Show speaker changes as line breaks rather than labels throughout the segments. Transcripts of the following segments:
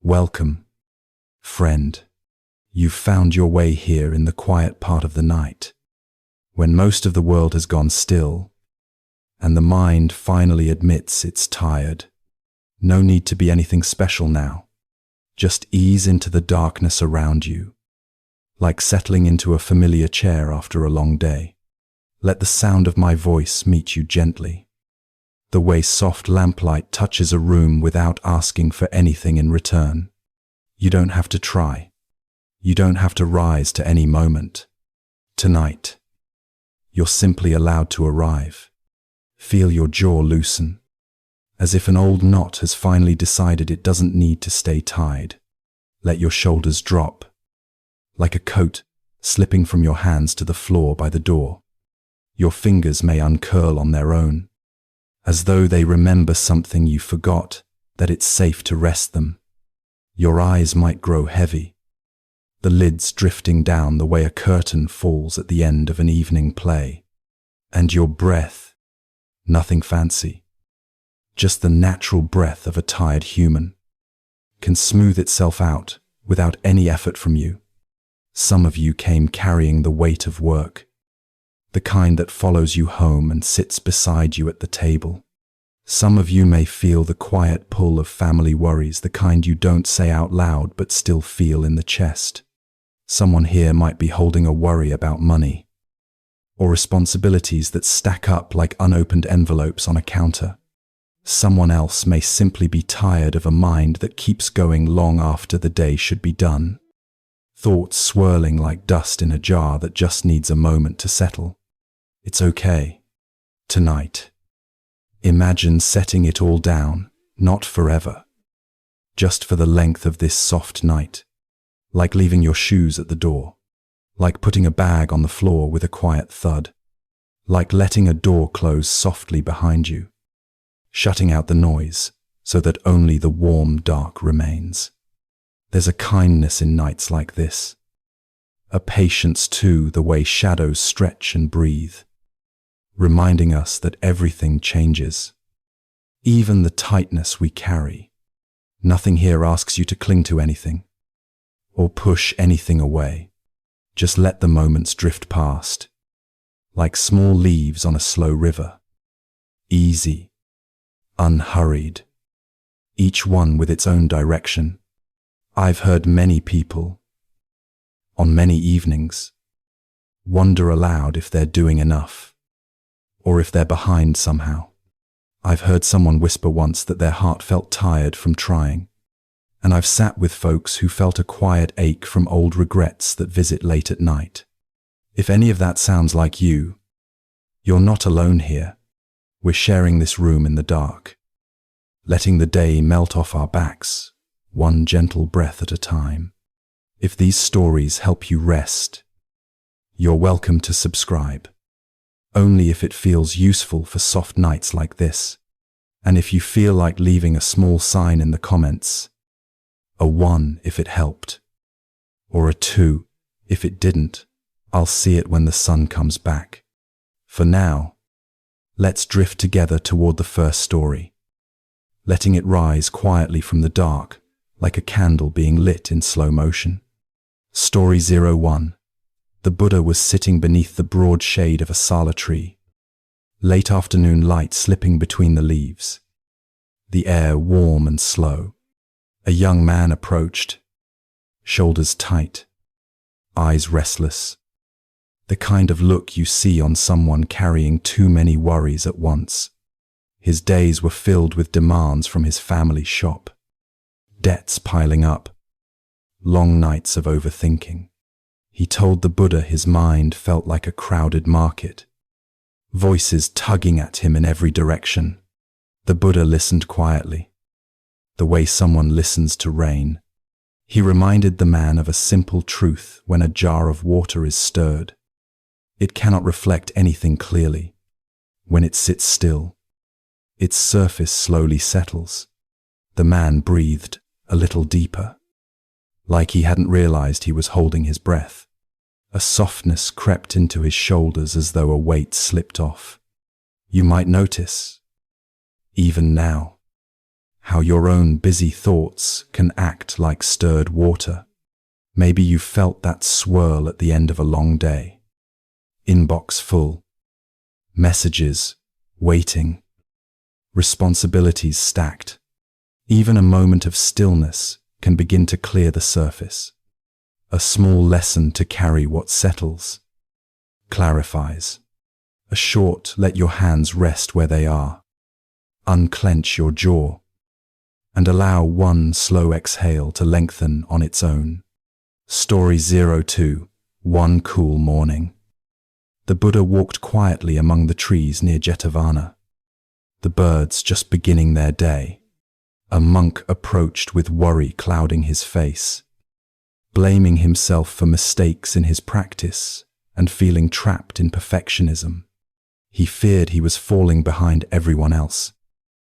Welcome, friend. You've found your way here in the quiet part of the night, when most of the world has gone still, and the mind finally admits it's tired. No need to be anything special now. Just ease into the darkness around you, like settling into a familiar chair after a long day. Let the sound of my voice meet you gently, the way soft lamplight touches a room without asking for anything in return. You don't have to try. You don't have to rise to any moment. Tonight, you're simply allowed to arrive. Feel your jaw loosen, as if an old knot has finally decided it doesn't need to stay tied. Let your shoulders drop, like a coat slipping from your hands to the floor by the door. Your fingers may uncurl on their own, as though they remember something you forgot, that it's safe to rest them. Your eyes might grow heavy, the lids drifting down the way a curtain falls at the end of an evening play. And your breath, nothing fancy, just the natural breath of a tired human, can smooth itself out without any effort from you. Some of you came carrying the weight of work, the kind that follows you home and sits beside you at the table. Some of you may feel the quiet pull of family worries, the kind you don't say out loud but still feel in the chest. Someone here might be holding a worry about money, or responsibilities that stack up like unopened envelopes on a counter. Someone else may simply be tired of a mind that keeps going long after the day should be done. Thoughts swirling like dust in a jar that just needs a moment to settle. It's okay. Tonight, imagine setting it all down, not forever, just for the length of this soft night, like leaving your shoes at the door, like putting a bag on the floor with a quiet thud, like letting a door close softly behind you, shutting out the noise so that only the warm dark remains. There's a kindness in nights like this, a patience too, the way shadows stretch and breathe, reminding us that everything changes, even the tightness we carry. Nothing here asks you to cling to anything or push anything away. Just let the moments drift past, like small leaves on a slow river, easy, unhurried, each one with its own direction. I've heard many people, on many evenings, wonder aloud if they're doing enough, or if they're behind somehow. I've heard someone whisper once that their heart felt tired from trying, and I've sat with folks who felt a quiet ache from old regrets that visit late at night. If any of that sounds like you, you're not alone here. We're sharing this room in the dark, letting the day melt off our backs, one gentle breath at a time. If these stories help you rest, you're welcome to subscribe. Only if it feels useful for soft nights like this. And if you feel like leaving a small sign in the comments, a 1 if it helped, or a 2 if it didn't, I'll see it when the sun comes back. For now, let's drift together toward the first story, letting it rise quietly from the dark, like a candle being lit in slow motion. Story 01. The Buddha was sitting beneath the broad shade of a sala tree, late afternoon light slipping between the leaves, the air warm and slow. A young man approached, shoulders tight, eyes restless, the kind of look you see on someone carrying too many worries at once. His days were filled with demands from his family shop, debts piling up, long nights of overthinking. He told the Buddha his mind felt like a crowded market, voices tugging at him in every direction. The Buddha listened quietly, the way someone listens to rain. He reminded the man of a simple truth: when a jar of water is stirred, it cannot reflect anything clearly. When it sits still, its surface slowly settles. The man breathed a little deeper, like he hadn't realized he was holding his breath. A softness crept into his shoulders as though a weight slipped off. You might notice, even now, how your own busy thoughts can act like stirred water. Maybe you felt that swirl at the end of a long day. Inbox full. Messages waiting. Responsibilities stacked. Even a moment of stillness can begin to clear the surface. A small lesson to carry what settles. Clarifies. A short let your hands rest where they are. Unclench your jaw. And allow one slow exhale to lengthen on its own. Story 02. One cool morning. The Buddha walked quietly among the trees near Jetavana. The birds just beginning their day. A monk approached with worry clouding his face, blaming himself for mistakes in his practice and feeling trapped in perfectionism. He feared he was falling behind everyone else.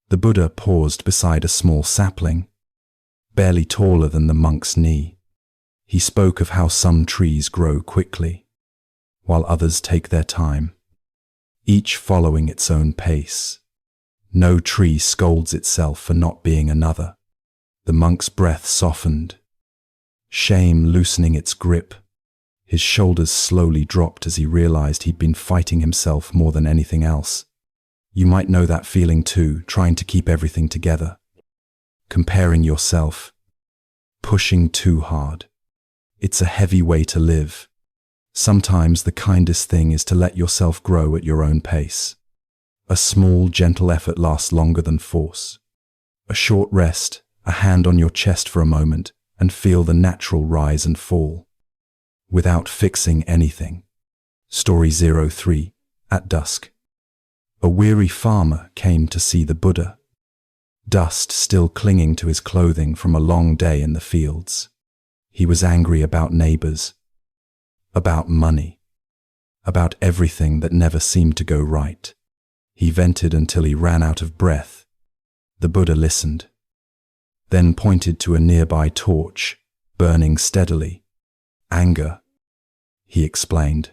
The Buddha paused beside a small sapling, barely taller than the monk's knee. He spoke of how some trees grow quickly, while others take their time, each following its own pace. No tree scolds itself for not being another. The monk's breath softened, shame loosening its grip. His shoulders slowly dropped as he realized he'd been fighting himself more than anything else. You might know that feeling too, trying to keep everything together. Comparing yourself. Pushing too hard. It's a heavy way to live. Sometimes the kindest thing is to let yourself grow at your own pace. A small, gentle effort lasts longer than force. A short rest, a hand on your chest for a moment, and feel the natural rise and fall. Without fixing anything. Story 03. At dusk. A weary farmer came to see the Buddha. Dust still clinging to his clothing from a long day in the fields. He was angry about neighbors, about money, about everything that never seemed to go right. He vented until he ran out of breath. The Buddha listened, then pointed to a nearby torch, burning steadily. Anger, he explained,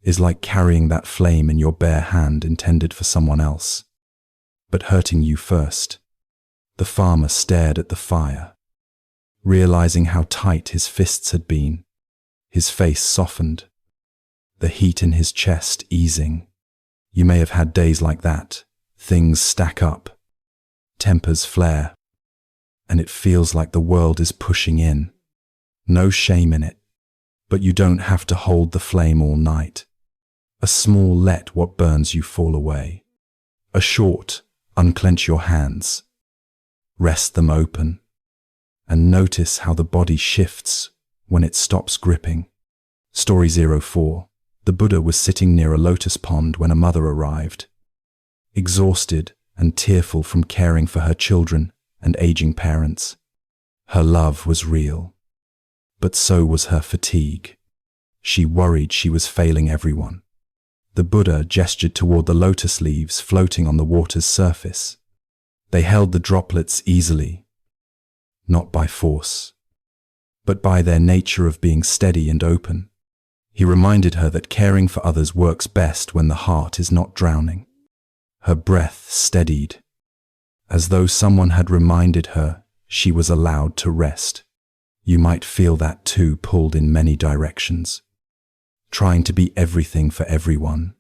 is like carrying that flame in your bare hand intended for someone else, but hurting you first. The farmer stared at the fire, realizing how tight his fists had been. His face softened, the heat in his chest easing. You may have had days like that. Things stack up, tempers flare, and it feels like the world is pushing in. No shame in it, but you don't have to hold the flame all night. A small let what burns you fall away. A short, unclench your hands, rest them open, and notice how the body shifts when it stops gripping. Story 04. The Buddha was sitting near a lotus pond when a mother arrived, exhausted and tearful from caring for her children and aging parents. Her love was real, but so was her fatigue. She worried she was failing everyone. The Buddha gestured toward the lotus leaves floating on the water's surface. They held the droplets easily, not by force, but by their nature of being steady and open. He reminded her that caring for others works best when the heart is not drowning. Her breath steadied, as though someone had reminded her she was allowed to rest. You might feel that too, pulled in many directions, trying to be everything for everyone.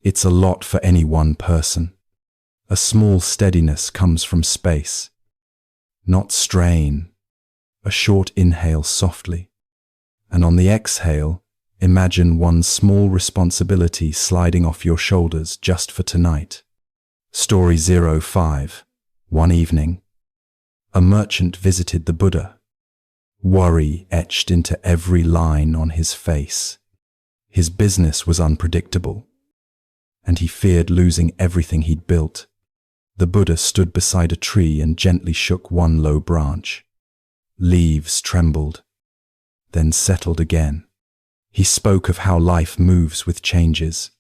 It's a lot for any one person. A small steadiness comes from space, not strain. A short inhale softly, and on the exhale, imagine one small responsibility sliding off your shoulders just for tonight. Story 05. One evening, a merchant visited the Buddha. Worry etched into every line on his face. His business was unpredictable, and he feared losing everything he'd built. The Buddha stood beside a tree and gently shook one low branch. Leaves trembled, then settled again. He spoke of how life moves with changes,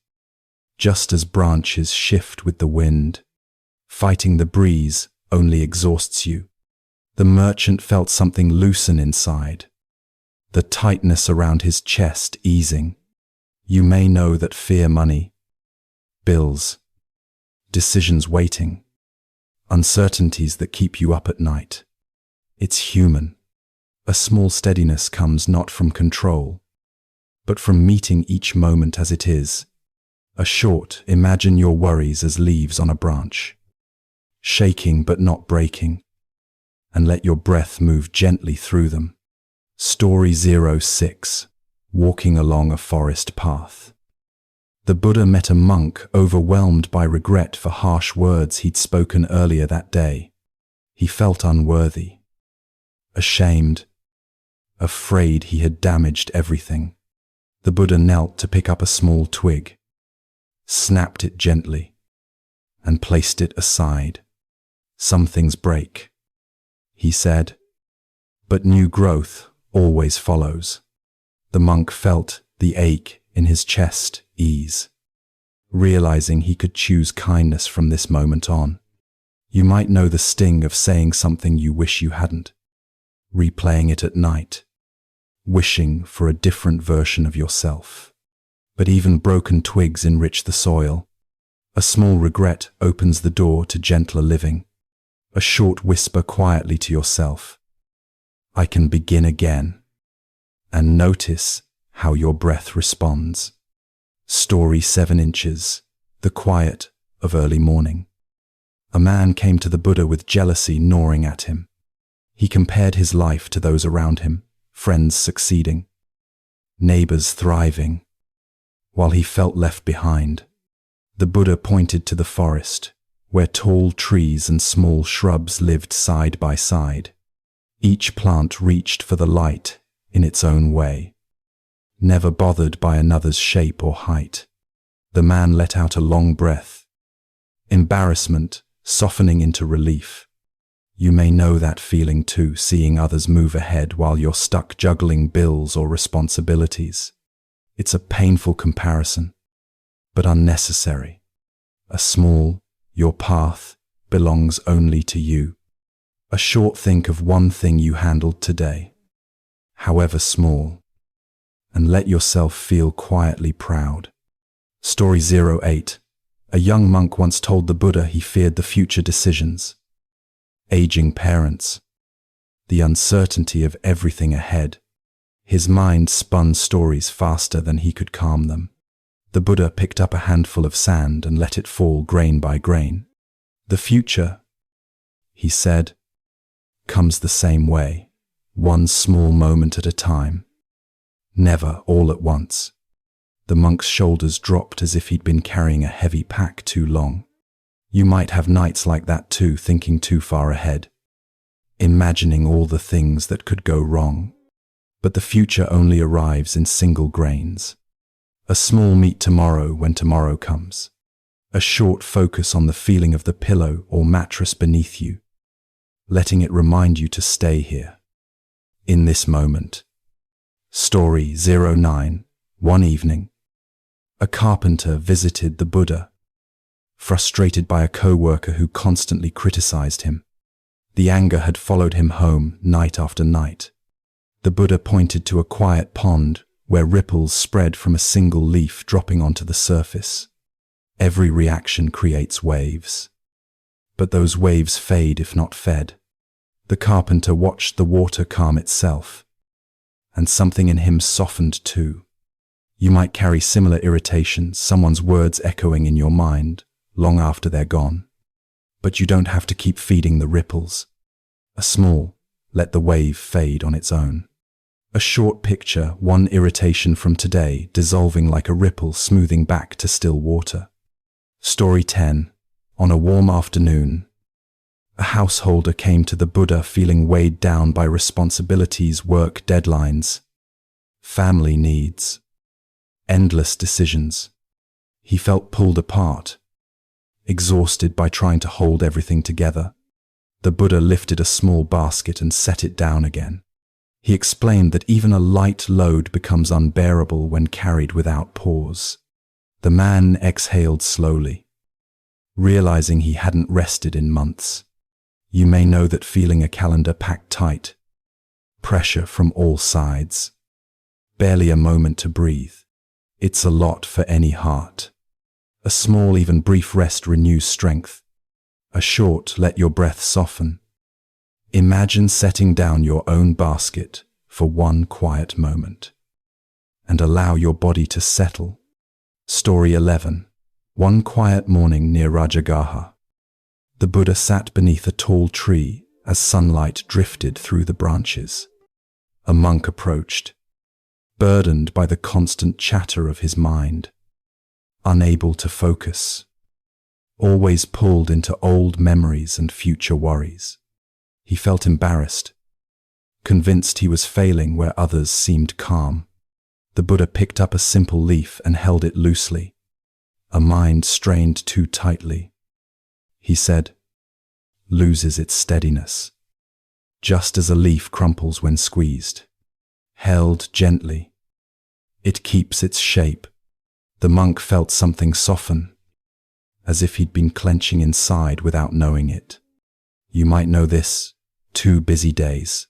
just as branches shift with the wind. Fighting the breeze only exhausts you. The merchant felt something loosen inside, the tightness around his chest easing. You may know that fear money, bills, decisions waiting, uncertainties that keep you up at night. It's human. A small steadiness comes not from control, but from meeting each moment as it is. A short, imagine your worries as leaves on a branch, shaking but not breaking, and let your breath move gently through them. Story 06. Walking along a forest path. The Buddha met a monk overwhelmed by regret for harsh words he'd spoken earlier that day. He felt unworthy, ashamed, afraid he had damaged everything. The Buddha knelt to pick up a small twig, snapped it gently, and placed it aside. Some things break, he said, but new growth always follows. The monk felt the ache in his chest ease, realizing he could choose kindness from this moment on. You might know the sting of saying something you wish you hadn't, replaying it at night, wishing for a different version of yourself. But even broken twigs enrich the soil. A small regret opens the door to gentler living. A short whisper quietly to yourself, I can begin again. And notice how your breath responds. Story 7 inches. The quiet of early morning. A man came to the Buddha with jealousy gnawing at him. He compared his life to those around him, friends succeeding, neighbors thriving, while he felt left behind. The Buddha pointed to the forest, where tall trees and small shrubs lived side by side. Each plant reached for the light in its own way, never bothered by another's shape or height. The man let out a long breath, embarrassment softening into relief. You may know that feeling too, seeing others move ahead while you're stuck juggling bills or responsibilities. It's a painful comparison, but unnecessary. A small, your path belongs only to you. A short think of one thing you handled today, however small, and let yourself feel quietly proud. Story 08. A young monk once told the Buddha he feared the future decisions. Aging parents, the uncertainty of everything ahead. His mind spun stories faster than he could calm them. The Buddha picked up a handful of sand and let it fall grain by grain. The future, he said, comes the same way, one small moment at a time, never all at once. The monk's shoulders dropped as if he'd been carrying a heavy pack too long. You might have nights like that too, thinking too far ahead, imagining all the things that could go wrong. But the future only arrives in single grains. A small meet tomorrow when tomorrow comes. A short focus on the feeling of the pillow or mattress beneath you, letting it remind you to stay here, in this moment. Story 09. One evening, a carpenter visited the Buddha, frustrated by a co-worker who constantly criticized him. The anger had followed him home night after night. The Buddha pointed to a quiet pond where ripples spread from a single leaf dropping onto the surface. Every reaction creates waves, but those waves fade if not fed. The carpenter watched the water calm itself, and something in him softened too. You might carry similar irritations, someone's words echoing in your mind long after they're gone. But you don't have to keep feeding the ripples. A small, let the wave fade on its own. A short picture, one irritation from today dissolving like a ripple smoothing back to still water. Story 10. On a warm afternoon, a householder came to the Buddha feeling weighed down by responsibilities, work deadlines, family needs, endless decisions. He felt pulled apart, exhausted by trying to hold everything together. The Buddha lifted a small basket and set it down again. He explained that even a light load becomes unbearable when carried without pause. The man exhaled slowly, realizing he hadn't rested in months. You may know that feeling, a calendar packed tight, pressure from all sides, barely a moment to breathe. It's a lot for any heart. A small, even brief rest renews strength. A short, let your breath soften. Imagine setting down your own basket for one quiet moment and allow your body to settle. Story 11. One quiet morning near Rajagaha. The Buddha sat beneath a tall tree as sunlight drifted through the branches. A monk approached, burdened by the constant chatter of his mind, unable to focus, always pulled into old memories and future worries. He felt embarrassed, convinced he was failing where others seemed calm. The Buddha picked up a simple leaf and held it loosely, a mind strained too tightly. He said, "Loses its steadiness, just as a leaf crumples when squeezed. Held gently, it keeps its shape." The monk felt something soften, as if he'd been clenching inside without knowing it. You might know this: 2 busy days,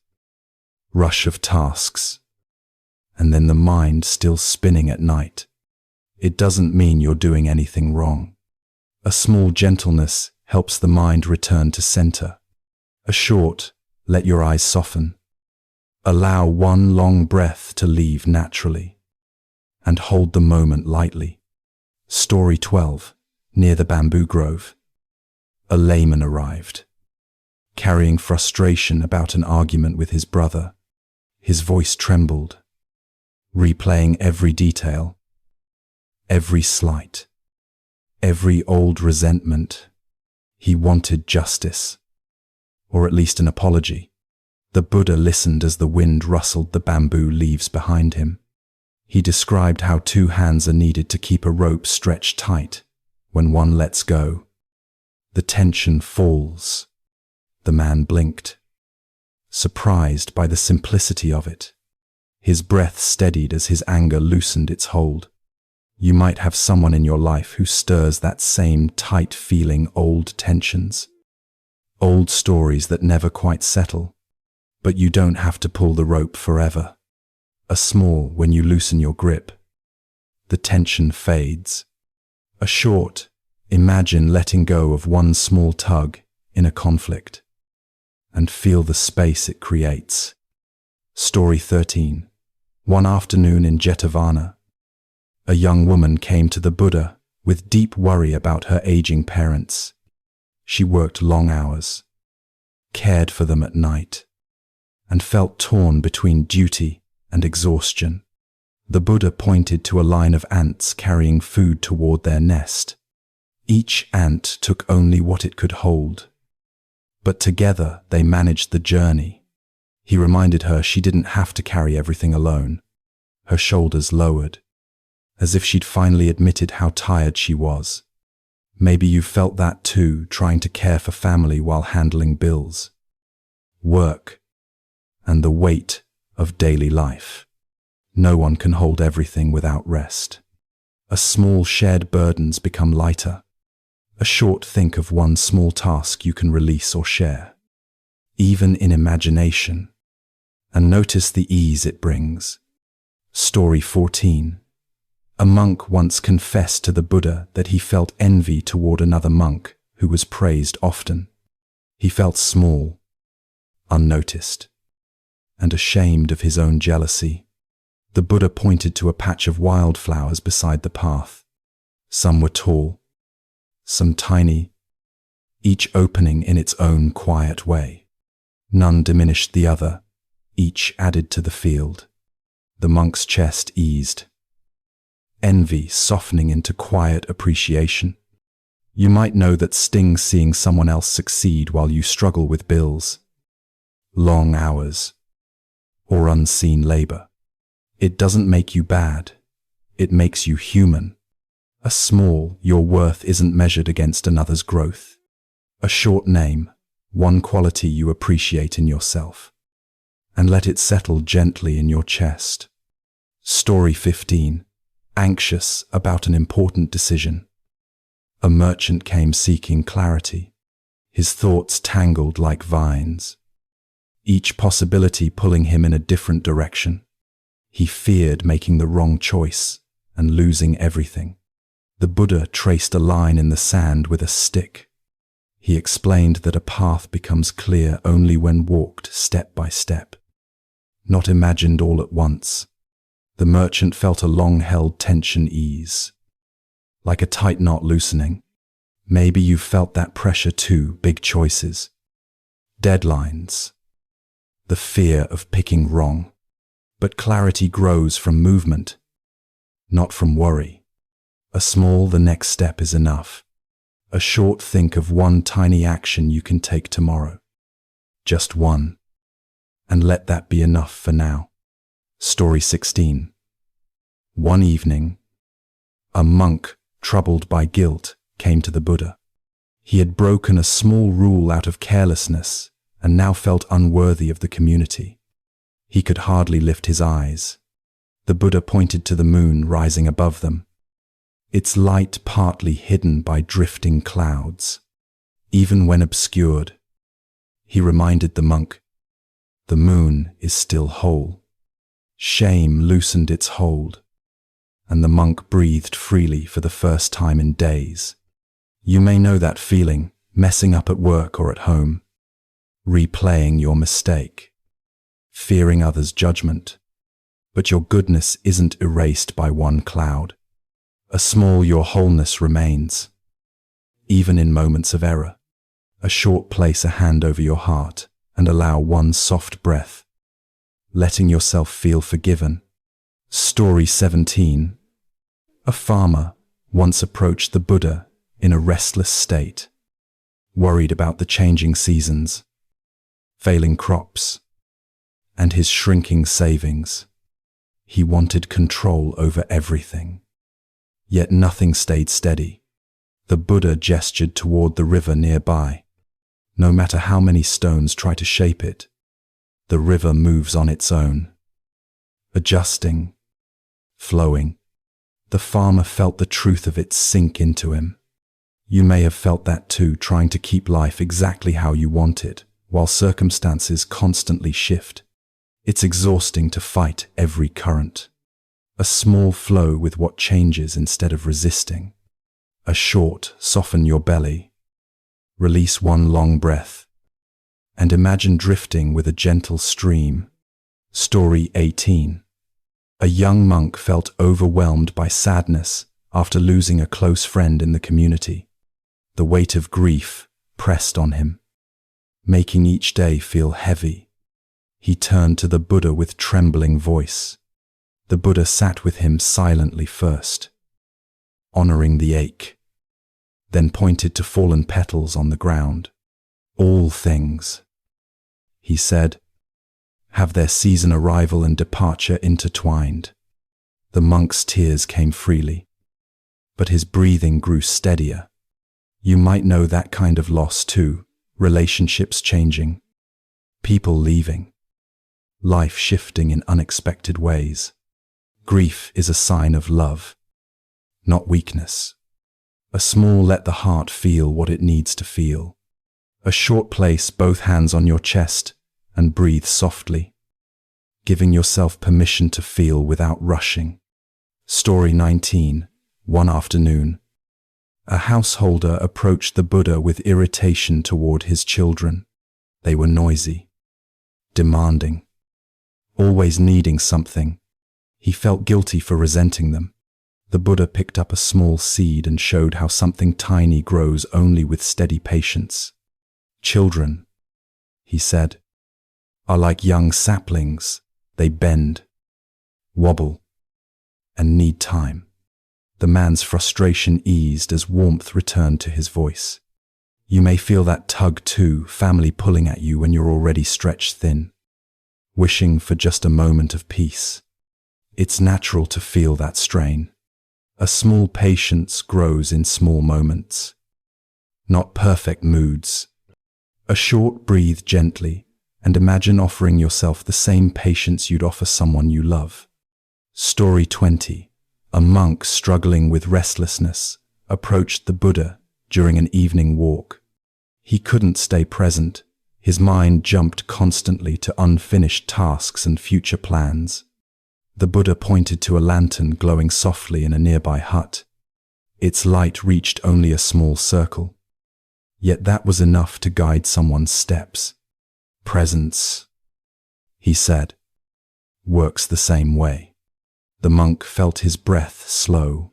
rush of tasks, and then the mind still spinning at night. It doesn't mean you're doing anything wrong. A small gentleness helps the mind return to center. A short, let your eyes soften. Allow one long breath to leave naturally, and hold the moment lightly. Story 12. Near the bamboo grove. A layman arrived, carrying frustration about an argument with his brother. His voice trembled, replaying every detail, every slight, every old resentment. He wanted justice, or at least an apology. The Buddha listened as the wind rustled the bamboo leaves behind him. He described how 2 hands are needed to keep a rope stretched tight. When one lets go, the tension falls. The man blinked, surprised by the simplicity of it. His breath steadied as his anger loosened its hold. You might have someone in your life who stirs that same tight feeling, old tensions, old stories that never quite settle. But you don't have to pull the rope forever. A small, when you loosen your grip, the tension fades. A short, imagine letting go of one small tug in a conflict and feel the space it creates. Story 13. One afternoon in Jetavana, a young woman came to the Buddha with deep worry about her aging parents. She worked long hours, cared for them at night, and felt torn between duty and exhaustion. The Buddha pointed to a line of ants carrying food toward their nest. Each ant took only what it could hold, but together they managed the journey. He reminded her she didn't have to carry everything alone. Her shoulders lowered, as if she'd finally admitted how tired she was. Maybe you felt that too, trying to care for family while handling bills, work, and the weight of daily life. No one can hold everything without rest. A small shared burdens become lighter. A short, think of one small task you can release or share, even in imagination, and notice the ease it brings. Story 14. A monk once confessed to the Buddha that he felt envy toward another monk who was praised often. He felt small, unnoticed, and ashamed of his own jealousy. The Buddha pointed to a patch of wildflowers beside the path. Some were tall, some tiny, each opening in its own quiet way. None diminished the other, each added to the field. The monk's chest eased, envy softening into quiet appreciation. You might know that stings seeing someone else succeed while you struggle with bills, long hours, or unseen labor. It doesn't make you bad, it makes you human. A small, your worth isn't measured against another's growth. A short name, one quality you appreciate in yourself, and let it settle gently in your chest. Story 15. Anxious about an important decision. A merchant came seeking clarity, his thoughts tangled like vines, each possibility pulling him in a different direction. He feared making the wrong choice and losing everything. The Buddha traced a line in the sand with a stick. He explained that a path becomes clear only when walked step by step, not imagined all at once. The merchant felt a long-held tension ease, like a tight knot loosening. Maybe you felt that pressure too. Big choices, deadlines, the fear of picking wrong. But clarity grows from movement, not from worry. A small, the next step is enough. A short, think of one tiny action you can take tomorrow. Just one. And let that be enough for now. Story 16. One evening, a monk, troubled by guilt, came to the Buddha. He had broken a small rule out of carelessness and now felt unworthy of the community. He could hardly lift his eyes. The Buddha pointed to the moon rising above them, its light partly hidden by drifting clouds. Even when obscured, he reminded the monk, the moon is still whole. Shame loosened its hold, and the monk breathed freely for the first time in days. You may know that feeling, messing up at work or at home, replaying your mistake, fearing others' judgment. But your goodness isn't erased by one cloud. A small your wholeness remains. Even in moments of error, a short place a hand over your heart and allow one soft breath, letting yourself feel forgiven. Story 17. A farmer once approached the Buddha in a restless state, worried about the changing seasons, failing crops, and his shrinking savings. He wanted control over everything. Yet nothing stayed steady. The Buddha gestured toward the river nearby. No matter how many stones try to shape it, the river moves on its own, adjusting, flowing. The farmer felt the truth of it sink into him. You may have felt that too, trying to keep life exactly how you want it, while circumstances constantly shift. It's exhausting to fight every current. A small flow with what changes instead of resisting. A short, soften your belly. Release one long breath. And imagine drifting with a gentle stream. Story 18. A young monk felt overwhelmed by sadness after losing a close friend in the community. The weight of grief pressed on him, making each day feel heavy. He turned to the Buddha with trembling voice. The Buddha sat with him silently first, honoring the ache, then pointed to fallen petals on the ground. All things, he said, have their season arrival and departure intertwined. The monk's tears came freely, but his breathing grew steadier. You might know that kind of loss too, relationships changing, people leaving, life shifting in unexpected ways. Grief is a sign of love, not weakness. A small let the heart feel what it needs to feel. A short place both hands on your chest and breathe softly, giving yourself permission to feel without rushing. Story 19. One afternoon, a householder approached the Buddha with irritation toward his children. They were noisy, demanding, always needing something. He felt guilty for resenting them. The Buddha picked up a small seed and showed how something tiny grows only with steady patience. Children, he said, are like young saplings. They bend, wobble, and need time. The man's frustration eased as warmth returned to his voice. You may feel that tug too, family pulling at you when you're already stretched thin, wishing for just a moment of peace. It's natural to feel that strain. A small patience grows in small moments, not perfect moods. A short breathe gently and imagine offering yourself the same patience you'd offer someone you love. Story 20. A monk struggling with restlessness approached the Buddha during an evening walk. He couldn't stay present. His mind jumped constantly to unfinished tasks and future plans. The Buddha pointed to a lantern glowing softly in a nearby hut. Its light reached only a small circle. Yet that was enough to guide someone's steps. Presence, he said, works the same way. The monk felt his breath slow,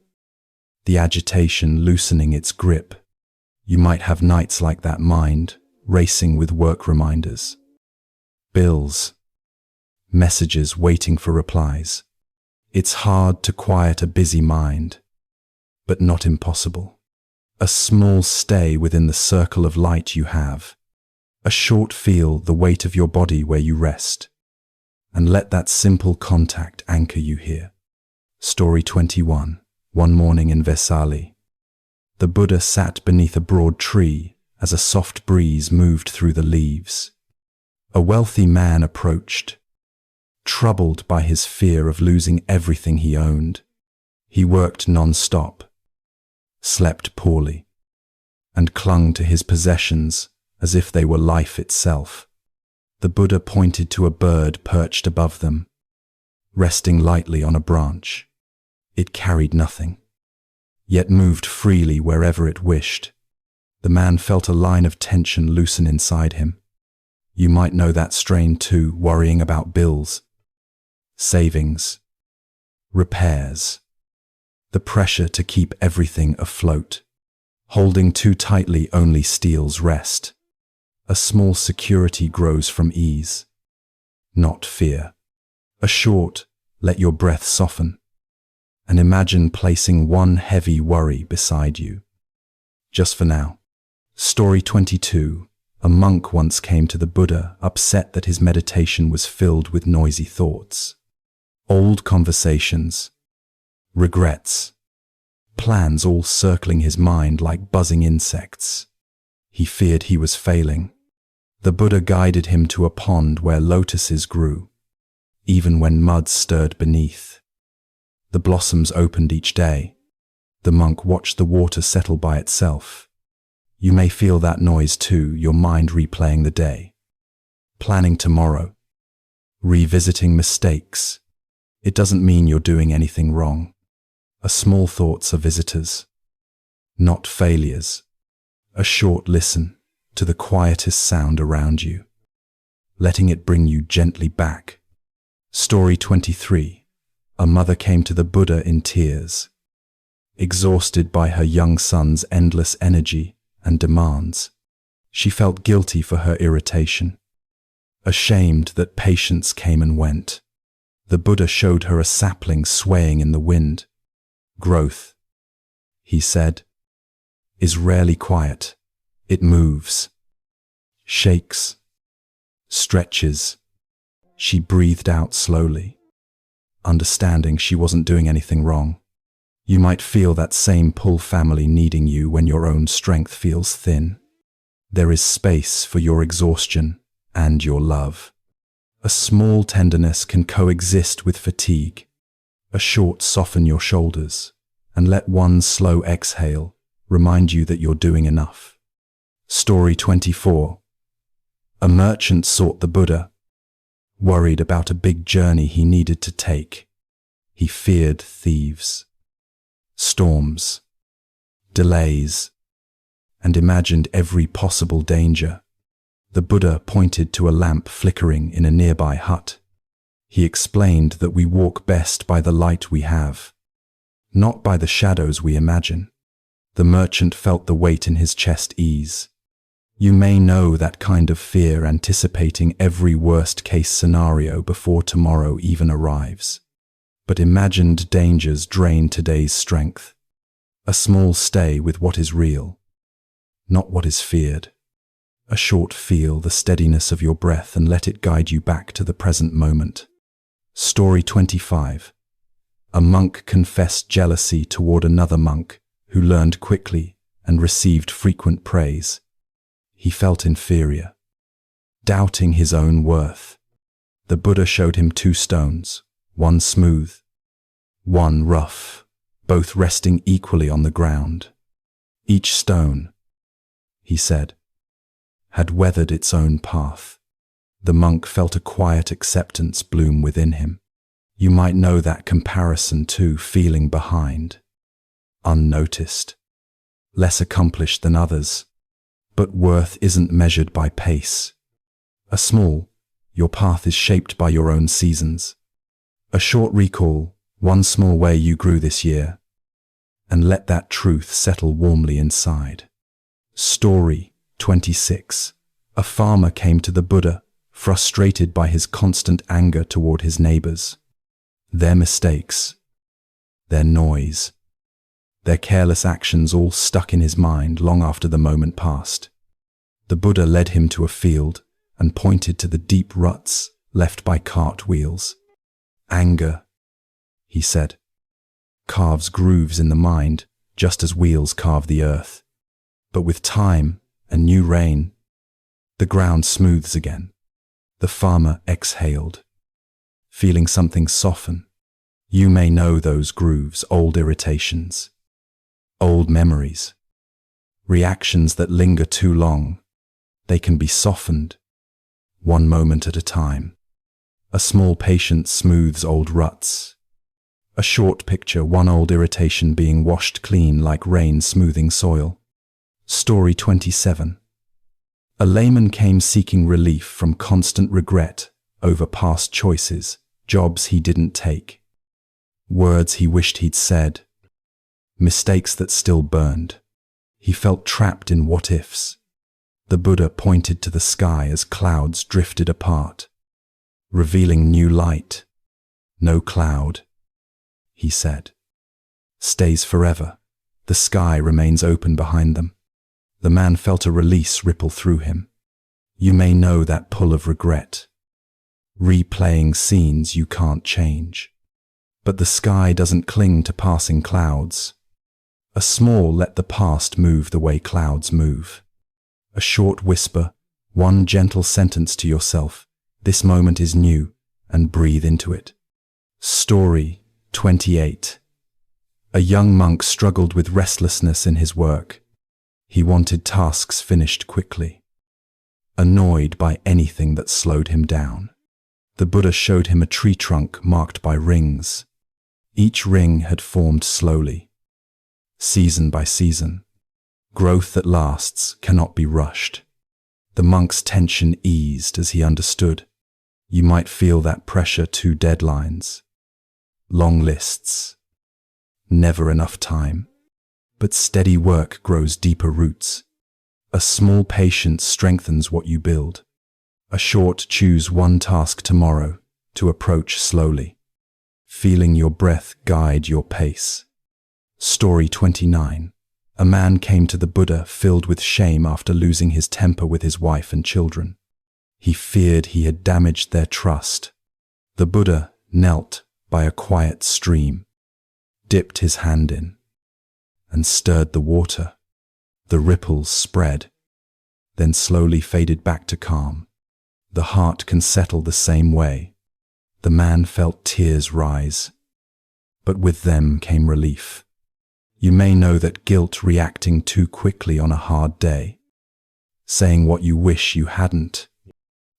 the agitation loosening its grip. You might have nights like that, mind racing with work reminders, bills, messages waiting for replies. It's hard to quiet a busy mind, but not impossible. A small stay within the circle of light you have, a short feel the weight of your body where you rest, and let that simple contact anchor you here. Story 21. One morning in Vesali, the Buddha sat beneath a broad tree as a soft breeze moved through the leaves. A wealthy man approached, troubled by his fear of losing everything he owned. He worked non-stop, slept poorly, and clung to his possessions as if they were life itself. The Buddha pointed to a bird perched above them, resting lightly on a branch. It carried nothing, yet moved freely wherever it wished. The man felt a line of tension loosen inside him. You might know that strain too, worrying about bills, savings, repairs, the pressure to keep everything afloat. Holding too tightly only steals rest. A small security grows from ease, not fear. A short, let your breath soften, and imagine placing one heavy worry beside you. Just for now. Story 22. A monk once came to the Buddha, upset that his meditation was filled with noisy thoughts. Old conversations, regrets, plans all circling his mind like buzzing insects. He feared he was failing. The Buddha guided him to a pond where lotuses grew, even when mud stirred beneath. The blossoms opened each day. The monk watched the water settle by itself. You may feel that noise too, your mind replaying the day, planning tomorrow, revisiting mistakes. It doesn't mean you're doing anything wrong. A small thoughts are visitors, not failures. A short listen to the quietest sound around you, letting it bring you gently back. Story 23. A mother came to the Buddha in tears, exhausted by her young son's endless energy and demands. She felt guilty for her irritation, ashamed that patience came and went. The Buddha showed her a sapling swaying in the wind. Growth, he said, is rarely quiet. It moves, shakes, stretches. She breathed out slowly, understanding she wasn't doing anything wrong. You might feel that same pull, family needing you when your own strength feels thin. There is space for your exhaustion and your love. A small tenderness can coexist with fatigue. A short soften your shoulders, and let one slow exhale remind you that you're doing enough. Story 24. A merchant sought the Buddha, worried about a big journey he needed to take. He feared thieves, storms, delays, and imagined every possible danger. The Buddha pointed to a lamp flickering in a nearby hut. He explained that we walk best by the light we have, not by the shadows we imagine. The merchant felt the weight in his chest ease. You may know that kind of fear, anticipating every worst-case scenario before tomorrow even arrives. But imagined dangers drain today's strength. A small stay with what is real, not what is feared. A short feel the steadiness of your breath and let it guide you back to the present moment. Story 25. A monk confessed jealousy toward another monk who learned quickly and received frequent praise. He felt inferior, doubting his own worth. The Buddha showed him 2 stones, one smooth, one rough, both resting equally on the ground. Each stone, he said, had weathered its own path. The monk felt a quiet acceptance bloom within him. You might know that comparison too, feeling behind, unnoticed, less accomplished than others. But worth isn't measured by pace. Your path is shaped by your own seasons. A short recall, one small way you grew this year, and let that truth settle warmly inside. Story 26. A farmer came to the Buddha, frustrated by his constant anger toward his neighbors. Their mistakes, their noise, their careless actions all stuck in his mind long after the moment passed. The Buddha led him to a field and pointed to the deep ruts left by cart wheels. Anger, he said, carves grooves in the mind just as wheels carve the earth. But with time and new rain, the ground smooths again. The farmer exhaled, feeling something soften. You may know those grooves, old irritations, old memories, reactions that linger too long. They can be softened, one moment at a time. A small patience smooths old ruts. A short picture, one old irritation being washed clean like rain smoothing soil. Story 27. A layman came seeking relief from constant regret over past choices, jobs he didn't take, words he wished he'd said, mistakes that still burned. He felt trapped in what-ifs. The Buddha pointed to the sky as clouds drifted apart, revealing new light. No cloud, he said, stays forever. The sky remains open behind them. The man felt a release ripple through him. You may know that pull of regret, replaying scenes you can't change. But the sky doesn't cling to passing clouds. A small let the past move the way clouds move. A short whisper, one gentle sentence to yourself. This moment is new, and breathe into it. Story 28. A young monk struggled with restlessness in his work. He wanted tasks finished quickly, annoyed by anything that slowed him down. The Buddha showed him a tree trunk marked by rings. Each ring had formed slowly, season by season. Growth that lasts cannot be rushed. The monk's tension eased as he understood. You might feel that pressure to deadlines, long lists, never enough time. But steady work grows deeper roots. A small patience strengthens what you build. A short choose one task tomorrow to approach slowly, feeling your breath guide your pace. Story 29. A man came to the Buddha filled with shame after losing his temper with his wife and children. He feared he had damaged their trust. The Buddha knelt by a quiet stream, dipped his hand in, and stirred the water. The ripples spread, then slowly faded back to calm. The heart can settle the same way. The man felt tears rise, but with them came relief. You may know that guilt reacting too quickly on a hard day, saying what you wish you hadn't,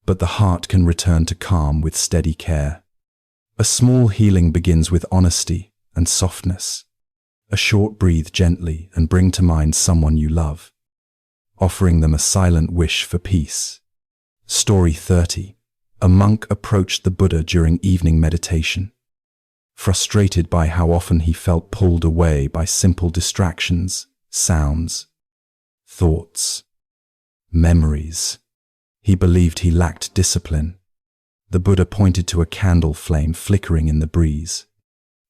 but the heart can return to calm with steady care. A small healing begins with honesty and softness. A short breathe gently and bring to mind someone you love, offering them a silent wish for peace. Story 30. A monk approached the Buddha during evening meditation, frustrated by how often he felt pulled away by simple distractions, sounds, thoughts, memories. He believed he lacked discipline. The Buddha pointed to a candle flame flickering in the breeze.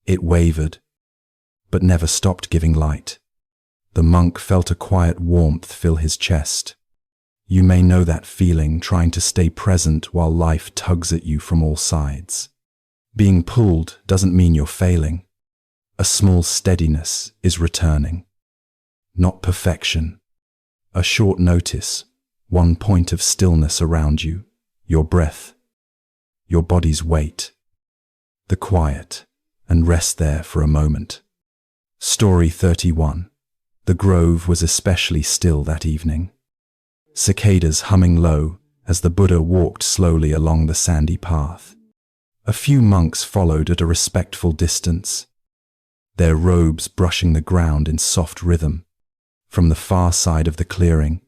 It wavered, but never stopped giving light. The monk felt a quiet warmth fill his chest. You may know that feeling, trying to stay present while life tugs at you from all sides. Being pulled doesn't mean you're failing. A small steadiness is returning. Not perfection. A short notice, one point of stillness around you, your breath, your body's weight. The quiet, and rest there for a moment. Story 31. The grove was especially still that evening. Cicadas humming low as the Buddha walked slowly along the sandy path. A few monks followed at a respectful distance, their robes brushing the ground in soft rhythm. From the far side of the clearing,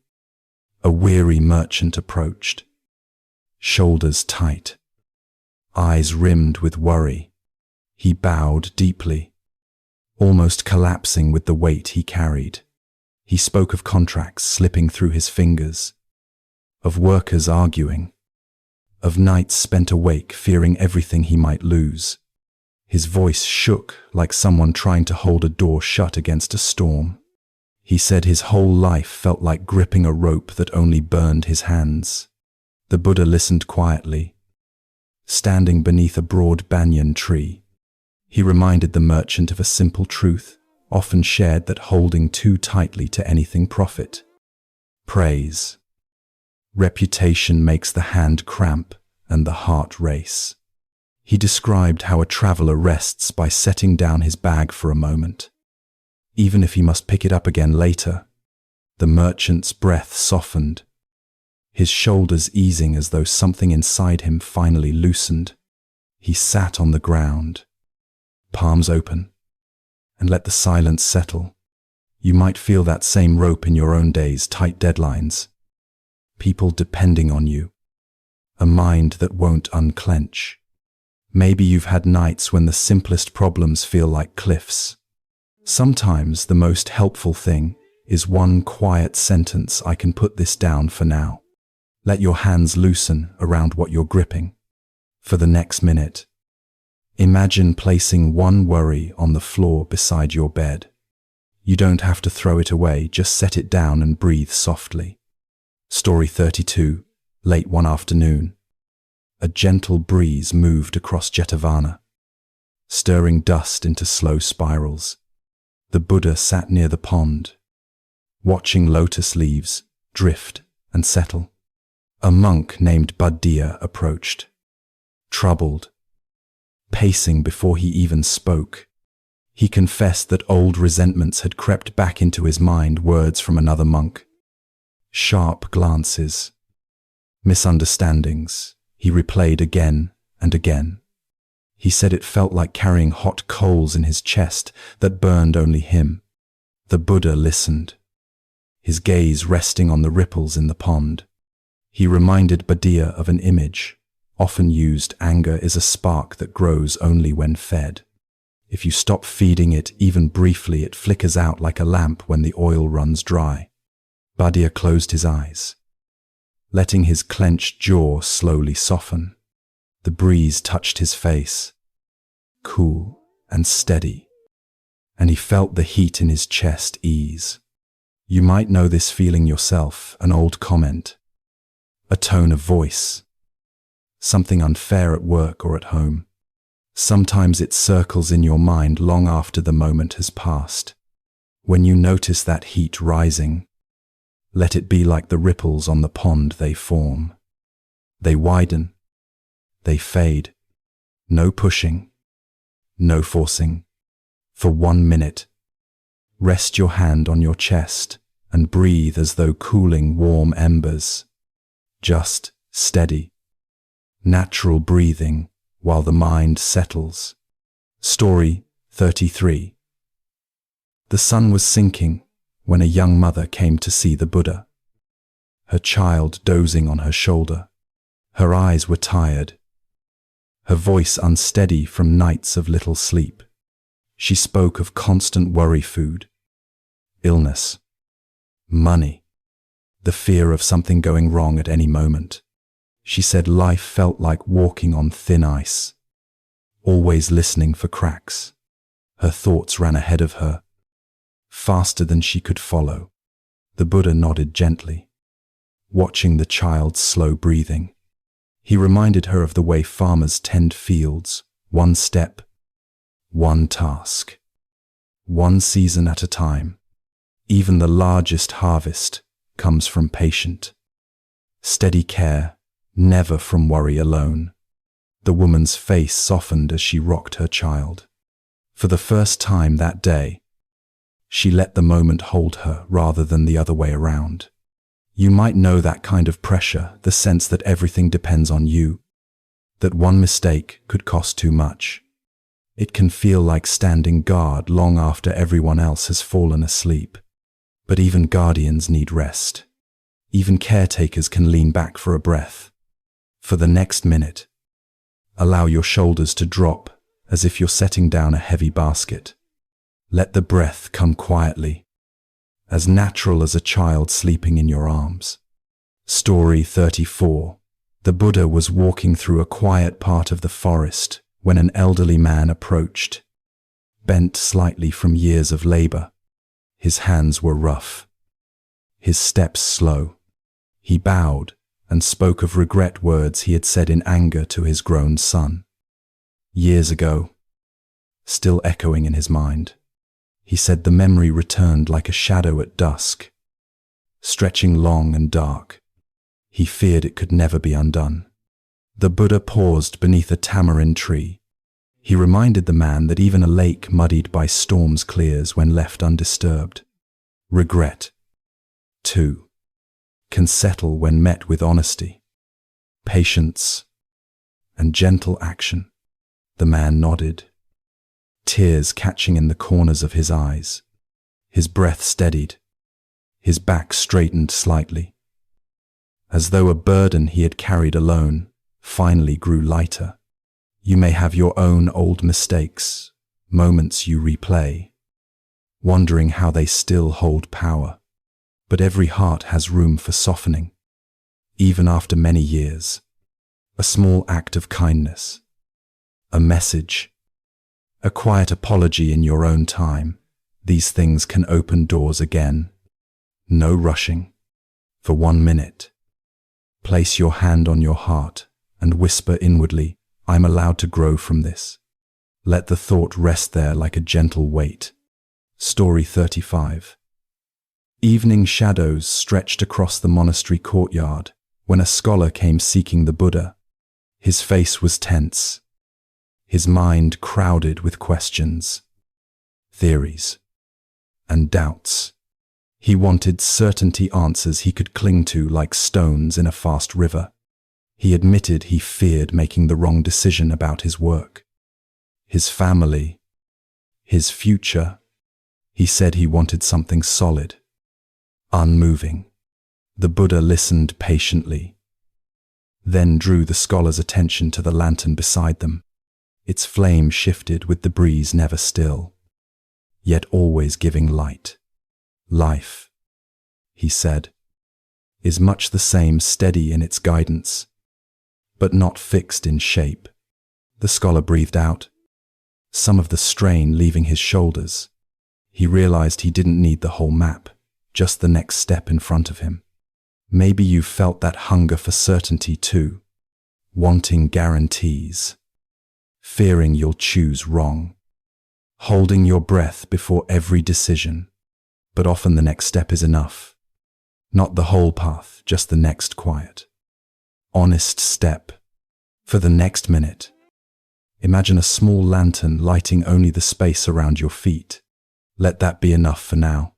A weary merchant approached, shoulders tight, eyes rimmed with worry. He bowed deeply, almost collapsing with the weight he carried. He spoke of contracts slipping through his fingers, of workers arguing, of nights spent awake fearing everything he might lose. His voice shook like someone trying to hold a door shut against a storm. He said his whole life felt like gripping a rope that only burned his hands. The Buddha listened quietly, standing beneath a broad banyan tree. He reminded the merchant of a simple truth, often shared, that holding too tightly to anything profit. Praise. Reputation makes the hand cramp and the heart race. He described how a traveler rests by setting down his bag for a moment, even if he must pick it up again later. The merchant's breath softened, his shoulders easing as though something inside him finally loosened. He sat on the ground, palms open, and let the silence settle. You might feel that same rope in your own days, tight deadlines, people depending on you, a mind that won't unclench. Maybe you've had nights when the simplest problems feel like cliffs. Sometimes the most helpful thing is one quiet sentence: I can put this down for now. Let your hands loosen around what you're gripping. For the next minute, imagine placing one worry on the floor beside your bed. You don't have to throw it away, just set it down and breathe softly. Story 32. Late one afternoon, a gentle breeze moved across Jetavana, stirring dust into slow spirals. The Buddha sat near the pond, watching lotus leaves drift and settle. A monk named Buddha approached, troubled, pacing before he even spoke. He confessed that old resentments had crept back into his mind, words from another monk, sharp glances, misunderstandings. He replayed again and again. He said it felt like carrying hot coals in his chest that burned only him. The Buddha listened, his gaze resting on the ripples in the pond. He reminded Buddha of an image often used: anger is a spark that grows only when fed. If you stop feeding it even briefly, it flickers out like a lamp when the oil runs dry. Buddha closed his eyes, letting his clenched jaw slowly soften. The breeze touched his face, cool and steady, and he felt the heat in his chest ease. You might know this feeling yourself: an old comment, a tone of voice, something unfair at work or at home. Sometimes it circles in your mind long after the moment has passed. When you notice that heat rising, let it be like the ripples on the pond. They form, they widen, they fade. No pushing, no forcing. For 1 minute, rest your hand on your chest and breathe as though cooling warm embers. Just steady, natural breathing while the mind settles. Story 33. The sun was sinking when a young mother came to see the Buddha, her child dozing on her shoulder. Her eyes were tired, her voice unsteady from nights of little sleep. She spoke of constant worry, food, illness, money, the fear of something going wrong at any moment. She said life felt like walking on thin ice, always listening for cracks. Her thoughts ran ahead of her, faster than she could follow. The Buddha nodded gently, watching the child's slow breathing. He reminded her of the way farmers tend fields, one step, one task, one season at a time. Even the largest harvest comes from patient, steady care, never from worry alone. The woman's face softened as she rocked her child. For the first time that day, she let the moment hold her rather than the other way around. You might know that kind of pressure, the sense that everything depends on you, that one mistake could cost too much. It can feel like standing guard long after everyone else has fallen asleep. But even guardians need rest. Even caretakers can lean back for a breath. For the next minute, allow your shoulders to drop as if you're setting down a heavy basket. Let the breath come quietly, as natural as a child sleeping in your arms. Story 34. The Buddha was walking through a quiet part of the forest when an elderly man approached, bent slightly from years of labor. His hands were rough, his steps slow. He bowed and spoke of regret, words he had said in anger to his grown son. Years ago, still echoing in his mind, he said the memory returned like a shadow at dusk, stretching long and dark. He feared it could never be undone. The Buddha paused beneath a tamarind tree. He reminded the man that even a lake muddied by storms clears when left undisturbed. Regret, too, can settle when met with honesty, patience, and gentle action. The man nodded, tears catching in the corners of his eyes. His breath steadied, his back straightened slightly, as though a burden he had carried alone finally grew lighter. You may have your own old mistakes, moments you replay, wondering how they still hold power. But every heart has room for softening, even after many years. A small act of kindness, a message, a quiet apology in your own time. These things can open doors again. No rushing. For 1 minute, place your hand on your heart and whisper inwardly, I'm allowed to grow from this. Let the thought rest there like a gentle weight. Story 35. Evening shadows stretched across the monastery courtyard when a scholar came seeking the Buddha. His face was tense, his mind crowded with questions, theories, and doubts. He wanted certainty, answers he could cling to like stones in a fast river. He admitted he feared making the wrong decision about his work, his family, his future. He said he wanted something solid, unmoving. The Buddha listened patiently, then drew the scholar's attention to the lantern beside them. Its flame shifted with the breeze, never still, yet always giving light. Life, he said, is much the same, steady in its guidance, but not fixed in shape. The scholar breathed out, some of the strain leaving his shoulders. He realized he didn't need the whole map, just the next step in front of him. Maybe you felt that hunger for certainty too, wanting guarantees, fearing you'll choose wrong, holding your breath before every decision. But often the next step is enough. Not the whole path, just the next quiet, honest step. For the next minute, imagine a small lantern lighting only the space around your feet. Let that be enough for now.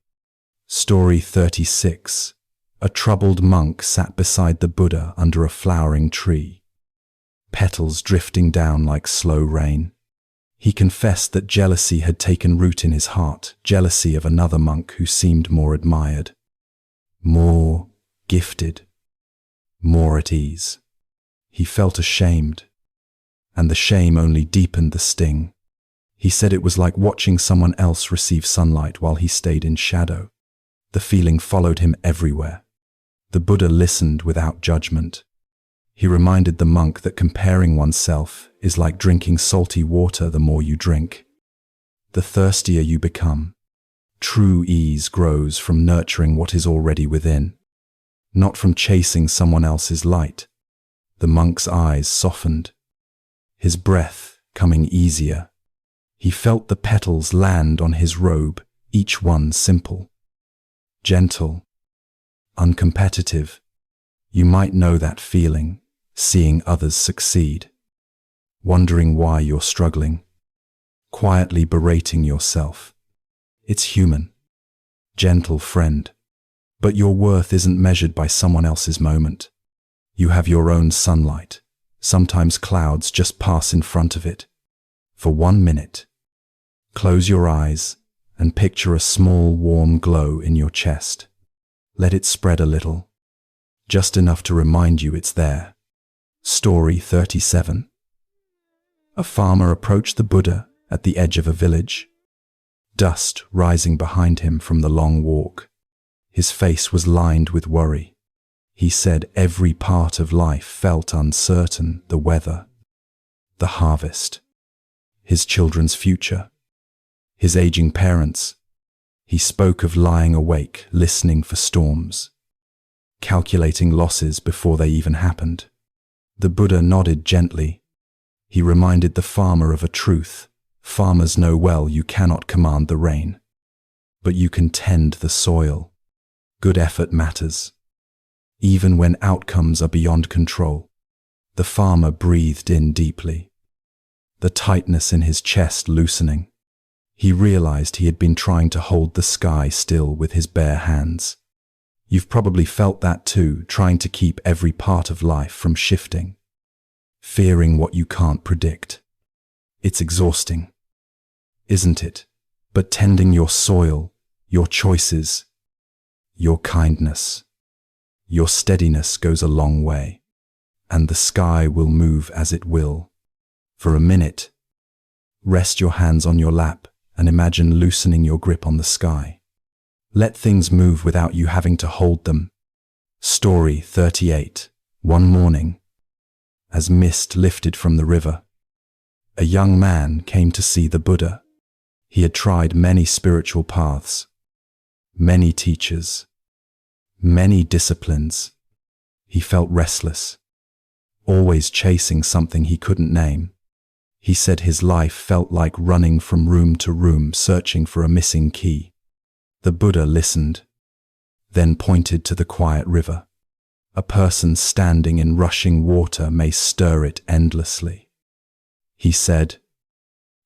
Story 36. A troubled monk sat beside the Buddha under a flowering tree, petals drifting down like slow rain. He confessed that jealousy had taken root in his heart, jealousy of another monk who seemed more admired, more gifted, more at ease. He felt ashamed, and the shame only deepened the sting. He said it was like watching someone else receive sunlight while he stayed in shadow. The feeling followed him everywhere. The Buddha listened without judgment. He reminded the monk that comparing oneself is like drinking salty water. The more you drink, the thirstier you become. True ease grows from nurturing what is already within, not from chasing someone else's light. The monk's eyes softened, his breath coming easier. He felt the petals land on his robe, each one simple, gentle, uncompetitive. You might know that feeling, seeing others succeed, wondering why you're struggling, quietly berating yourself. It's human, gentle friend. But your worth isn't measured by someone else's moment. You have your own sunlight. Sometimes clouds just pass in front of it. For 1 minute, close your eyes and picture a small warm glow in your chest. Let it spread a little, just enough to remind you it's there. Story 37. A farmer approached the Buddha at the edge of a village, dust rising behind him from the long walk. His face was lined with worry. He said every part of life felt uncertain: the weather, the harvest, his children's future, his aging parents. He spoke of lying awake, listening for storms, calculating losses before they even happened. The Buddha nodded gently. He reminded the farmer of a truth. Farmers know well you cannot command the rain, but you can tend the soil. Good effort matters, even when outcomes are beyond control. The farmer breathed in deeply, the tightness in his chest loosening. He realized he had been trying to hold the sky still with his bare hands. You've probably felt that too, trying to keep every part of life from shifting, fearing what you can't predict. It's exhausting, isn't it? But tending your soil, your choices, your kindness, your steadiness goes a long way, and the sky will move as it will. For a minute, rest your hands on your lap and imagine loosening your grip on the sky. Let things move without you having to hold them. Story 38. One morning, as mist lifted from the river, a young man came to see the Buddha. He had tried many spiritual paths, many teachers, many disciplines. He felt restless, always chasing something he couldn't name. He said his life felt like running from room to room, searching for a missing key. The Buddha listened, then pointed to the quiet river. A person standing in rushing water may stir it endlessly, he said,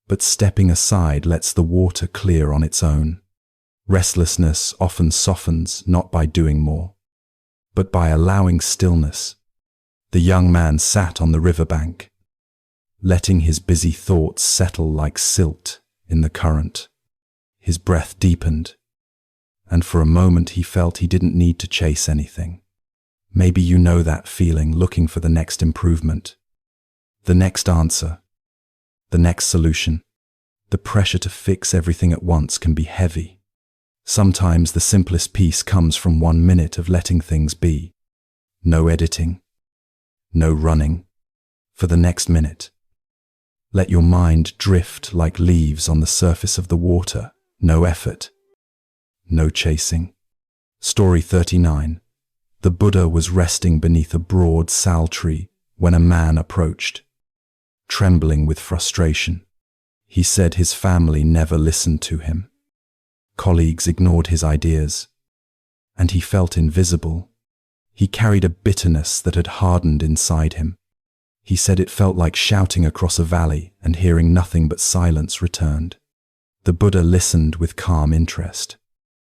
but stepping aside lets the water clear on its own. Restlessness often softens not by doing more, but by allowing stillness. The young man sat on the riverbank, letting his busy thoughts settle like silt in the current. His breath deepened, and for a moment he felt he didn't need to chase anything. Maybe you know that feeling, looking for the next improvement, the next answer, the next solution. The pressure to fix everything at once can be heavy. Sometimes the simplest peace comes from 1 minute of letting things be. No editing, no running. For the next minute, let your mind drift like leaves on the surface of the water. No effort, no chasing. Story 39. The Buddha was resting beneath a broad sal tree when a man approached, trembling with frustration. He said his family never listened to him. Colleagues ignored his ideas, and he felt invisible. He carried a bitterness that had hardened inside him. He said it felt like shouting across a valley and hearing nothing but silence returned. The Buddha listened with calm interest.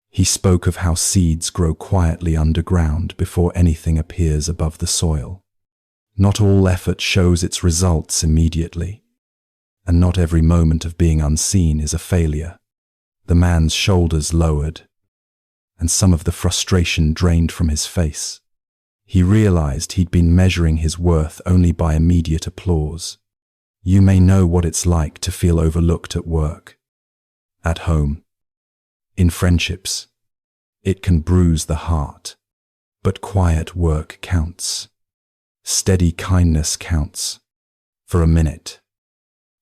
He spoke of how seeds grow quietly underground before anything appears above the soil. Not all effort shows its results immediately, and not every moment of being unseen is a failure. The man's shoulders lowered, and some of the frustration drained from his face. He realized he'd been measuring his worth only by immediate applause. You may know what it's like to feel overlooked at work, at home, in friendships. It can bruise the heart, but quiet work counts. Steady kindness counts. For a minute,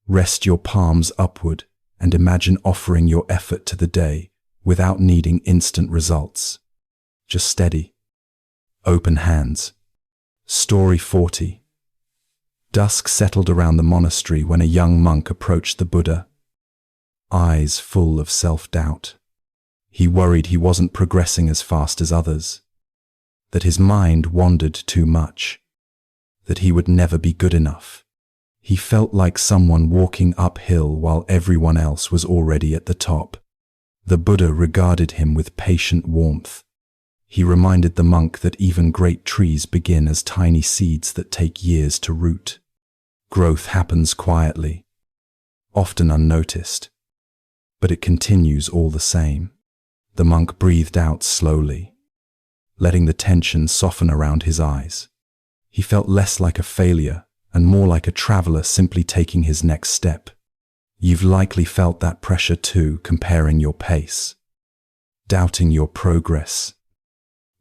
rest your palms upward and imagine offering your effort to the day without needing instant results. Just steady, open hands. Story 40. Dusk settled around the monastery when a young monk approached the Buddha, eyes full of self-doubt. He worried he wasn't progressing as fast as others, that his mind wandered too much, that he would never be good enough. He felt like someone walking uphill while everyone else was already at the top. The Buddha regarded him with patient warmth. He reminded the monk that even great trees begin as tiny seeds that take years to root. Growth happens quietly, often unnoticed, but it continues all the same. The monk breathed out slowly, letting the tension soften around his eyes. He felt less like a failure and more like a traveler simply taking his next step. You've likely felt that pressure too, comparing your pace, doubting your progress,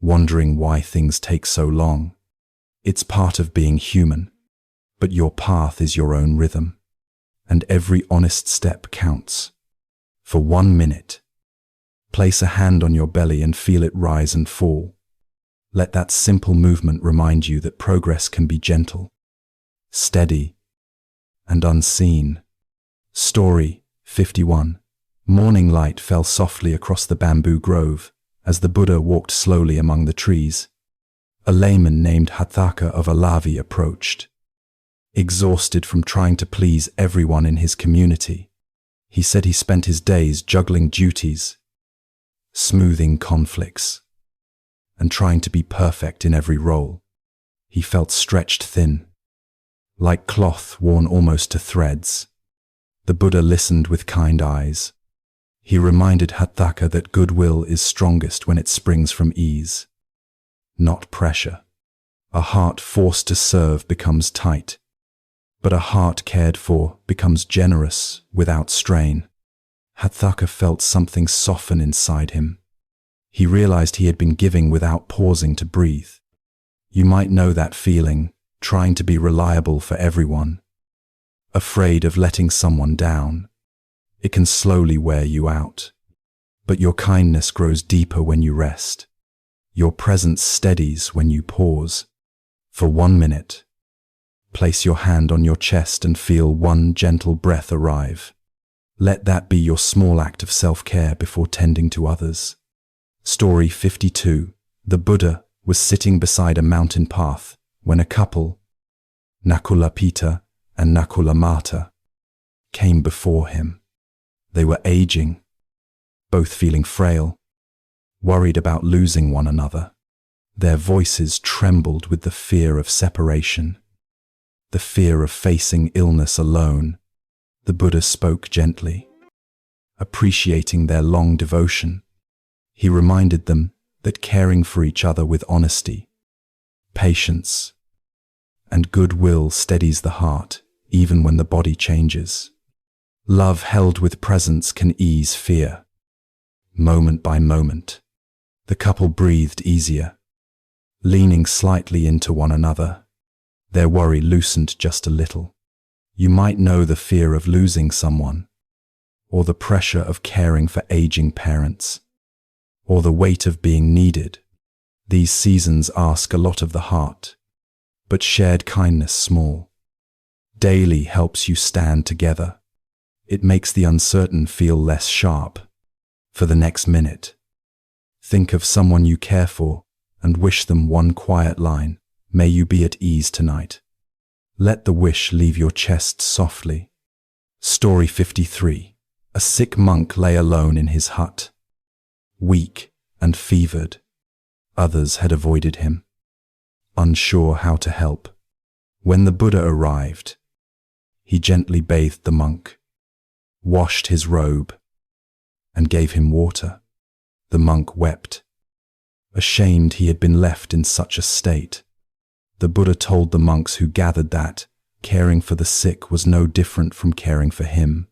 wondering why things take so long. It's part of being human, but your path is your own rhythm, and every honest step counts. For 1 minute, place a hand on your belly and feel it rise and fall. Let that simple movement remind you that progress can be gentle, steady, and unseen. Story 51. Morning light fell softly across the bamboo grove as the Buddha walked slowly among the trees. A layman named Hatthaka of Alavi approached. Exhausted from trying to please everyone in his community, he said he spent his days juggling duties, smoothing conflicts, and trying to be perfect in every role. He felt stretched thin, like cloth worn almost to threads. The Buddha listened with kind eyes. He reminded Hatthaka that goodwill is strongest when it springs from ease, not pressure. A heart forced to serve becomes tight, but a heart cared for becomes generous without strain. Hatthaka felt something soften inside him. He realized he had been giving without pausing to breathe. You might know that feeling, trying to be reliable for everyone, afraid of letting someone down. It can slowly wear you out, but your kindness grows deeper when you rest. Your presence steadies when you pause. For 1 minute, place your hand on your chest and feel one gentle breath arrive. Let that be your small act of self-care before tending to others. Story 52. The Buddha was sitting beside a mountain path when a couple, Nakulapita and Nakulamata, came before him. They were aging, both feeling frail, worried about losing one another. Their voices trembled with the fear of separation, the fear of facing illness alone. The Buddha spoke gently, appreciating their long devotion. He reminded them that caring for each other with honesty, patience, and goodwill steadies the heart, even when the body changes. Love held with presence can ease fear. Moment by moment, the couple breathed easier, leaning slightly into one another. Their worry loosened just a little. You might know the fear of losing someone, or the pressure of caring for aging parents, or the weight of being needed. These seasons ask a lot of the heart, but shared kindness small. Daily helps you stand together. It makes the uncertain feel less sharp. For the next minute, think of someone you care for and wish them one quiet line. May you be at ease tonight. Let the wish leave your chest softly. Story 53. A sick monk lay alone in his hut, weak and fevered. Others had avoided him, unsure how to help. When the Buddha arrived, he gently bathed the monk, washed his robe, and gave him water. The monk wept, ashamed he had been left in such a state. The Buddha told the monks who gathered that caring for the sick was no different from caring for him.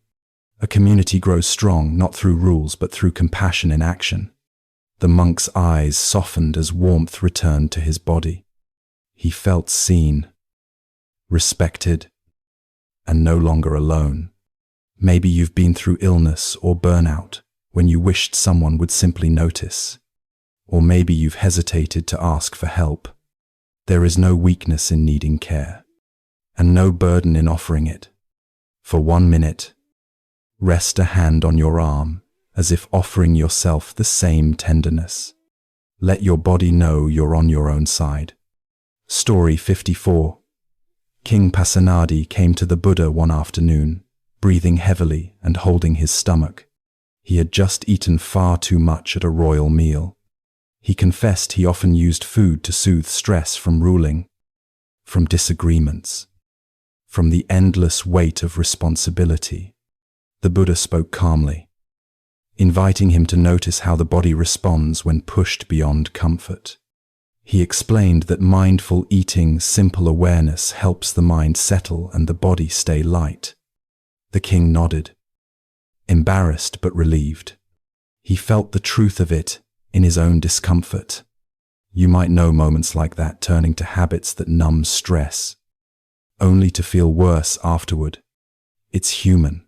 A community grows strong not through rules but through compassion in action. The monk's eyes softened as warmth returned to his body. He felt seen, respected, and no longer alone. Maybe you've been through illness or burnout when you wished someone would simply notice. Or maybe you've hesitated to ask for help. There is no weakness in needing care, and no burden in offering it. For 1 minute, rest a hand on your arm as if offering yourself the same tenderness. Let your body know you're on your own side. Story 54. King Pasenadi came to the Buddha one afternoon, breathing heavily and holding his stomach. He had just eaten far too much at a royal meal. He confessed he often used food to soothe stress from ruling, from disagreements, from the endless weight of responsibility. The Buddha spoke calmly, inviting him to notice how the body responds when pushed beyond comfort. He explained that mindful eating, simple awareness helps the mind settle and the body stay light. The king nodded, embarrassed but relieved. He felt the truth of it in his own discomfort. You might know moments like that, turning to habits that numb stress, only to feel worse afterward. It's human,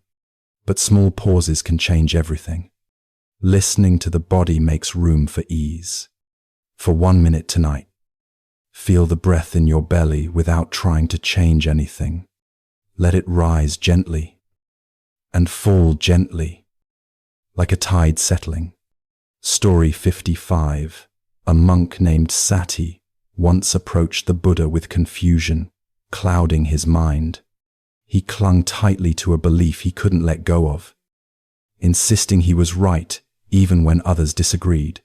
but small pauses can change everything. Listening to the body makes room for ease. For 1 minute tonight, feel the breath in your belly without trying to change anything. Let it rise gently and fall gently, like a tide settling. Story 55. A monk named Sati once approached the Buddha with confusion, clouding his mind. He clung tightly to a belief he couldn't let go of, insisting he was right even when others disagreed.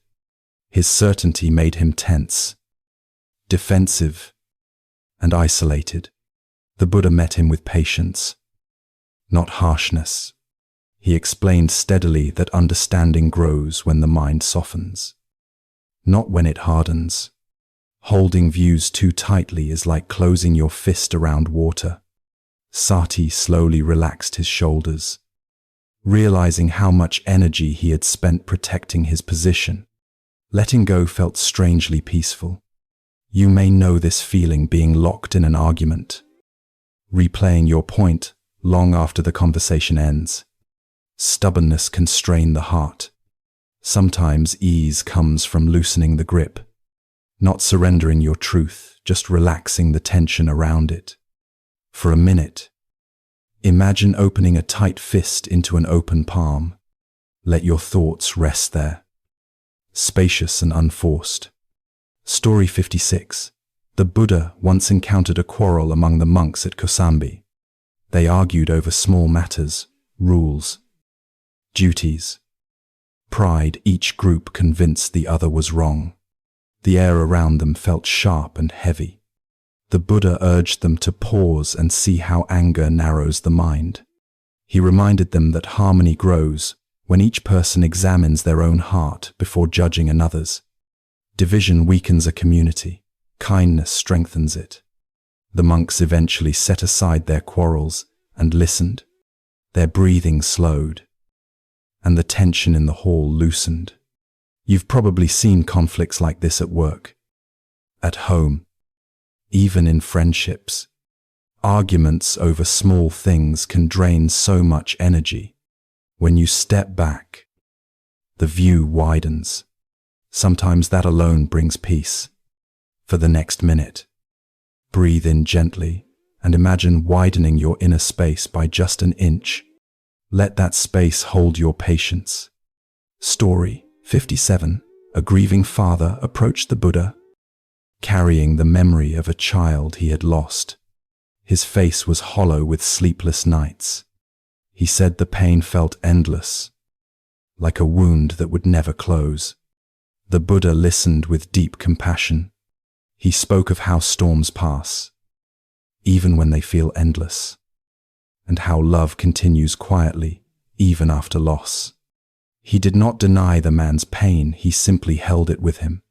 His certainty made him tense, defensive, and isolated. The Buddha met him with patience, not harshness. He explained steadily that understanding grows when the mind softens, not when it hardens. Holding views too tightly is like closing your fist around water. Sati slowly relaxed his shoulders, realizing how much energy he had spent protecting his position. Letting go felt strangely peaceful. You may know this feeling, being locked in an argument, replaying your point long after the conversation ends. Stubbornness can strain the heart. Sometimes ease comes from loosening the grip, not surrendering your truth, just relaxing the tension around it. For a minute, imagine opening a tight fist into an open palm. Let your thoughts rest there, spacious and unforced. Story 56. The Buddha once encountered a quarrel among the monks at Kosambi. They argued over small matters, rules, duties. Pride, each group convinced the other was wrong. The air around them felt sharp and heavy. The Buddha urged them to pause and see how anger narrows the mind. He reminded them that harmony grows when each person examines their own heart before judging another's. Division weakens a community. Kindness strengthens it. The monks eventually set aside their quarrels and listened. Their breathing slowed, and the tension in the hall loosened. You've probably seen conflicts like this at work, at home, even in friendships. Arguments over small things can drain so much energy. When you step back, the view widens. Sometimes that alone brings peace. For the next minute, breathe in gently and imagine widening your inner space by just an inch. Let that space hold your patience. Story 57. A grieving father approached the Buddha, carrying the memory of a child he had lost. His face was hollow with sleepless nights. He said the pain felt endless, like a wound that would never close. The Buddha listened with deep compassion. He spoke of how storms pass, even when they feel endless, and how love continues quietly, even after loss. He did not deny the man's pain, he simply held it with him.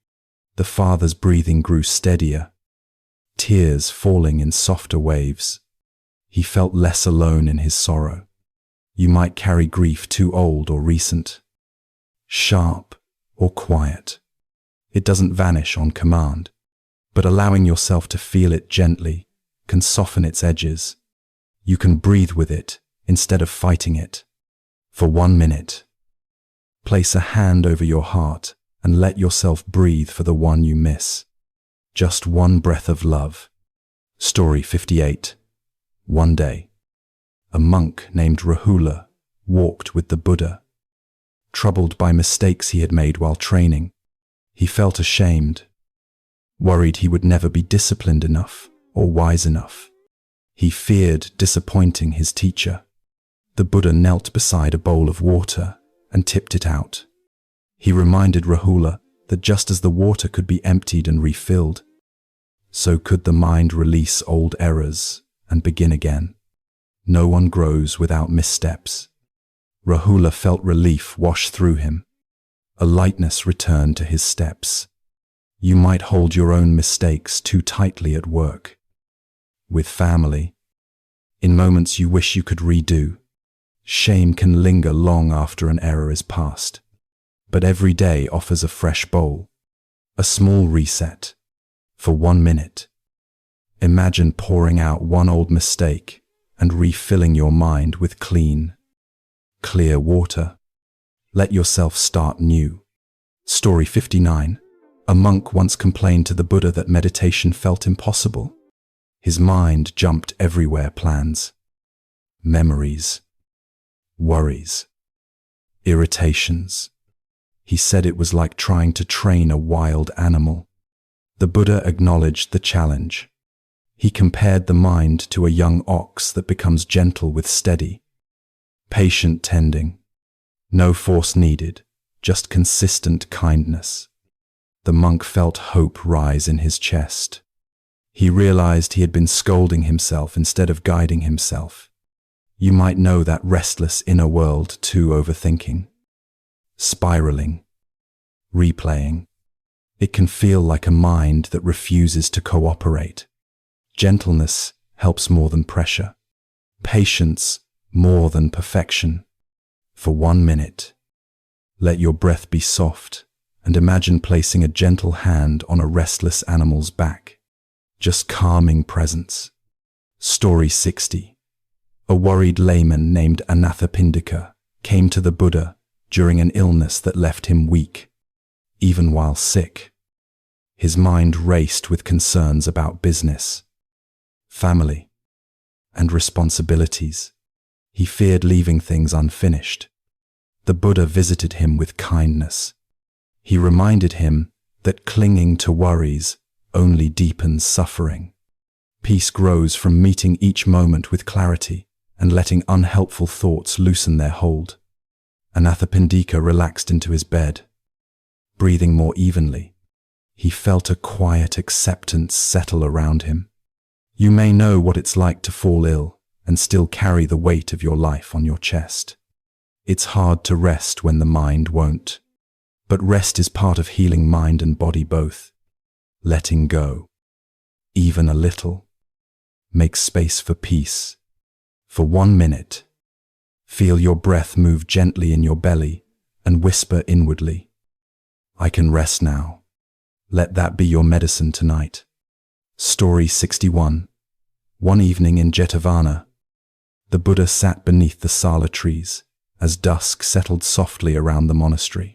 The father's breathing grew steadier, tears falling in softer waves. He felt less alone in his sorrow. You might carry grief too old or recent, sharp or quiet. It doesn't vanish on command, but allowing yourself to feel it gently can soften its edges. You can breathe with it instead of fighting it. For 1 minute, place a hand over your heart and let yourself breathe for the one you miss. Just one breath of love. Story 58. One day, a monk named Rahula walked with the Buddha. Troubled by mistakes he had made while training, he felt ashamed, worried he would never be disciplined enough or wise enough. He feared disappointing his teacher. The Buddha knelt beside a bowl of water and tipped it out. He reminded Rahula that just as the water could be emptied and refilled, so could the mind release old errors and begin again. No one grows without missteps. Rahula felt relief wash through him. A lightness returned to his steps. You might hold your own mistakes too tightly at work, with family, in moments you wish you could redo. Shame can linger long after an error is past. But every day offers a fresh bowl, a small reset, for 1 minute. Imagine pouring out one old mistake and refilling your mind with clean, clear water. Let yourself start new. Story 59. A monk once complained to the Buddha that meditation felt impossible. His mind jumped everywhere: plans, memories, worries, irritations. He said it was like trying to train a wild animal. The Buddha acknowledged the challenge. He compared the mind to a young ox that becomes gentle with steady, patient tending. No force needed, just consistent kindness. The monk felt hope rise in his chest. He realized he had been scolding himself instead of guiding himself. You might know that restless inner world too: overthinking, spiraling, replaying. It can feel like a mind that refuses to cooperate. Gentleness helps more than pressure. Patience more than perfection. For 1 minute, let your breath be soft and imagine placing a gentle hand on a restless animal's back. Just calming presence. Story 60. A worried layman named Anathapindika came to the Buddha during an illness that left him weak. Even while sick, his mind raced with concerns about business, family, and responsibilities. He feared leaving things unfinished. The Buddha visited him with kindness. He reminded him that clinging to worries only deepens suffering. Peace grows from meeting each moment with clarity and letting unhelpful thoughts loosen their hold. Anathapindika relaxed into his bed, breathing more evenly. He felt a quiet acceptance settle around him. You may know what it's like to fall ill and still carry the weight of your life on your chest. It's hard to rest when the mind won't. But rest is part of healing mind and body both. Letting go, even a little, makes space for peace. For 1 minute, feel your breath move gently in your belly and whisper inwardly, "I can rest now." Let that be your medicine tonight. Story 61. One evening in Jetavana, the Buddha sat beneath the sala trees as dusk settled softly around the monastery.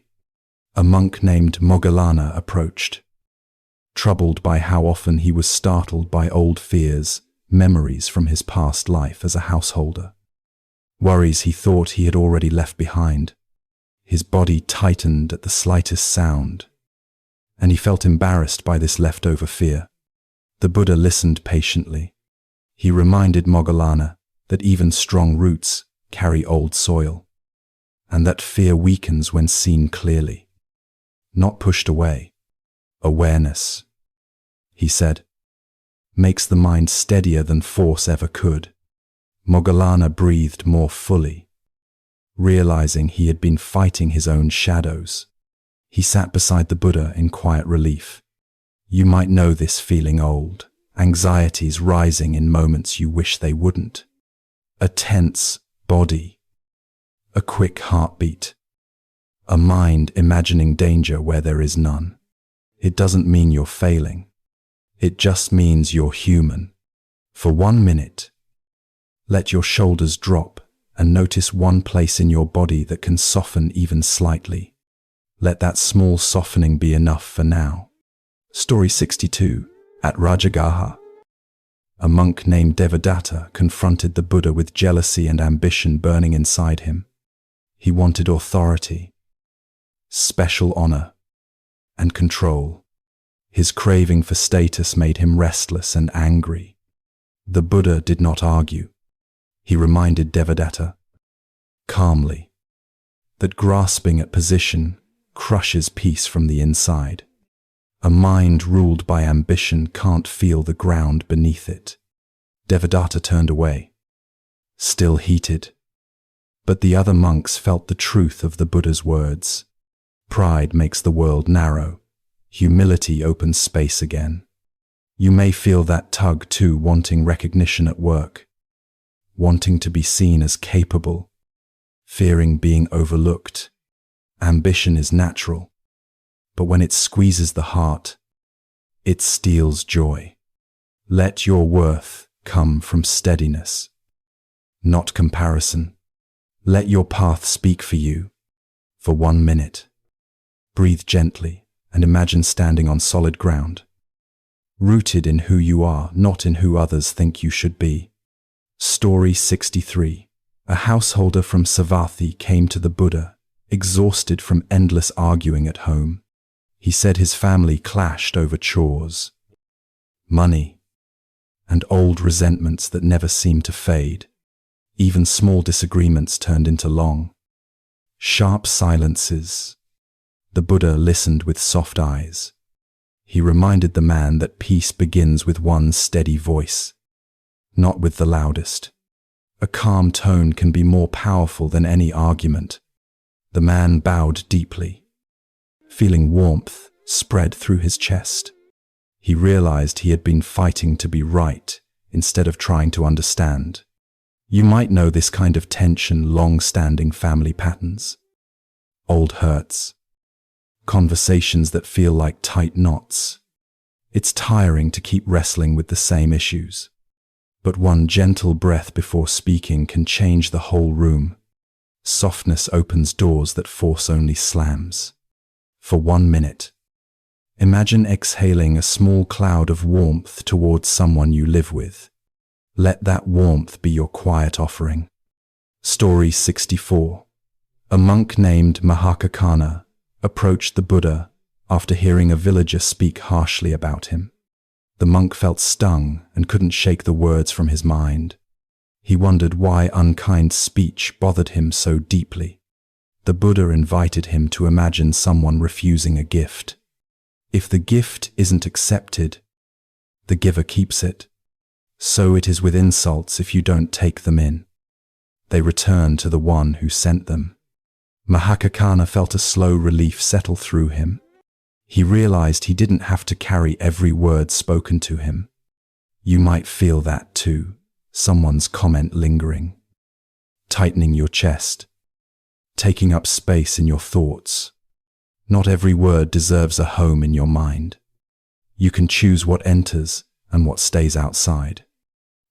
A monk named Moggallana approached, troubled by how often he was startled by old fears, memories from his past life as a householder, worries he thought he had already left behind. His body tightened at the slightest sound, and he felt embarrassed by this leftover fear. The Buddha listened patiently. He reminded Moggallana that even strong roots carry old soil, and that fear weakens when seen clearly, not pushed away. Awareness, he said, makes the mind steadier than force ever could. Moggallana breathed more fully, realizing he had been fighting his own shadows. He sat beside the Buddha in quiet relief. You might know this feeling: old anxieties rising in moments you wish they wouldn't. A tense body, a quick heartbeat, a mind imagining danger where there is none. It doesn't mean you're failing. It just means you're human. For 1 minute, let your shoulders drop and notice one place in your body that can soften even slightly. Let that small softening be enough for now. Story 62. At Rajagaha, a monk named Devadatta confronted the Buddha with jealousy and ambition burning inside him. He wanted authority, special honor, and control. His craving for status made him restless and angry. The Buddha did not argue. He reminded Devadatta, calmly, that grasping at position crushes peace from the inside. A mind ruled by ambition can't feel the ground beneath it. Devadatta turned away, still heated. But the other monks felt the truth of the Buddha's words. Pride makes the world narrow. Humility opens space again. You may feel that tug too, wanting recognition at work, wanting to be seen as capable, fearing being overlooked. Ambition is natural, but when it squeezes the heart, it steals joy. Let your worth come from steadiness, not comparison. Let your path speak for you. For 1 minute, breathe gently and imagine standing on solid ground, rooted in who you are, not in who others think you should be. Story 63. A householder from Savatthi came to the Buddha, exhausted from endless arguing at home. He said his family clashed over chores, money, and old resentments that never seemed to fade. Even small disagreements turned into long, sharp silences. The Buddha listened with soft eyes. He reminded the man that peace begins with one steady voice, not with the loudest. A calm tone can be more powerful than any argument. The man bowed deeply, feeling warmth spread through his chest. He realized he had been fighting to be right instead of trying to understand. You might know this kind of tension, long-standing family patterns, old hurts, conversations that feel like tight knots. It's tiring to keep wrestling with the same issues. But one gentle breath before speaking can change the whole room. Softness opens doors that force only slams. For 1 minute, imagine exhaling a small cloud of warmth towards someone you live with. Let that warmth be your quiet offering. Story 64. A monk named Mahakakana approached the Buddha after hearing a villager speak harshly about him. The monk felt stung and couldn't shake the words from his mind. He wondered why unkind speech bothered him so deeply. The Buddha invited him to imagine someone refusing a gift. If the gift isn't accepted, the giver keeps it. So it is with insults if you don't take them in. They return to the one who sent them. Mahakakana felt a slow relief settle through him. He realized he didn't have to carry every word spoken to him. You might feel that too, someone's comment lingering, tightening your chest, taking up space in your thoughts. Not every word deserves a home in your mind. You can choose what enters and what stays outside.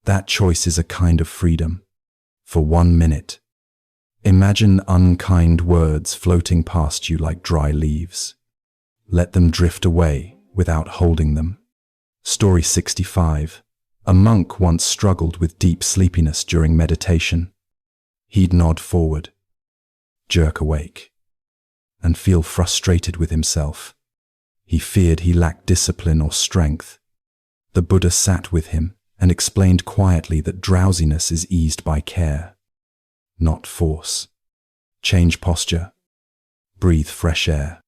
That choice is a kind of freedom. For 1 minute, imagine unkind words floating past you like dry leaves. Let them drift away without holding them. Story 65. A monk once struggled with deep sleepiness during meditation. He'd nod forward, jerk awake, and feel frustrated with himself. He feared he lacked discipline or strength. The Buddha sat with him and explained quietly that drowsiness is eased by care, not force. Change posture. Breathe fresh air.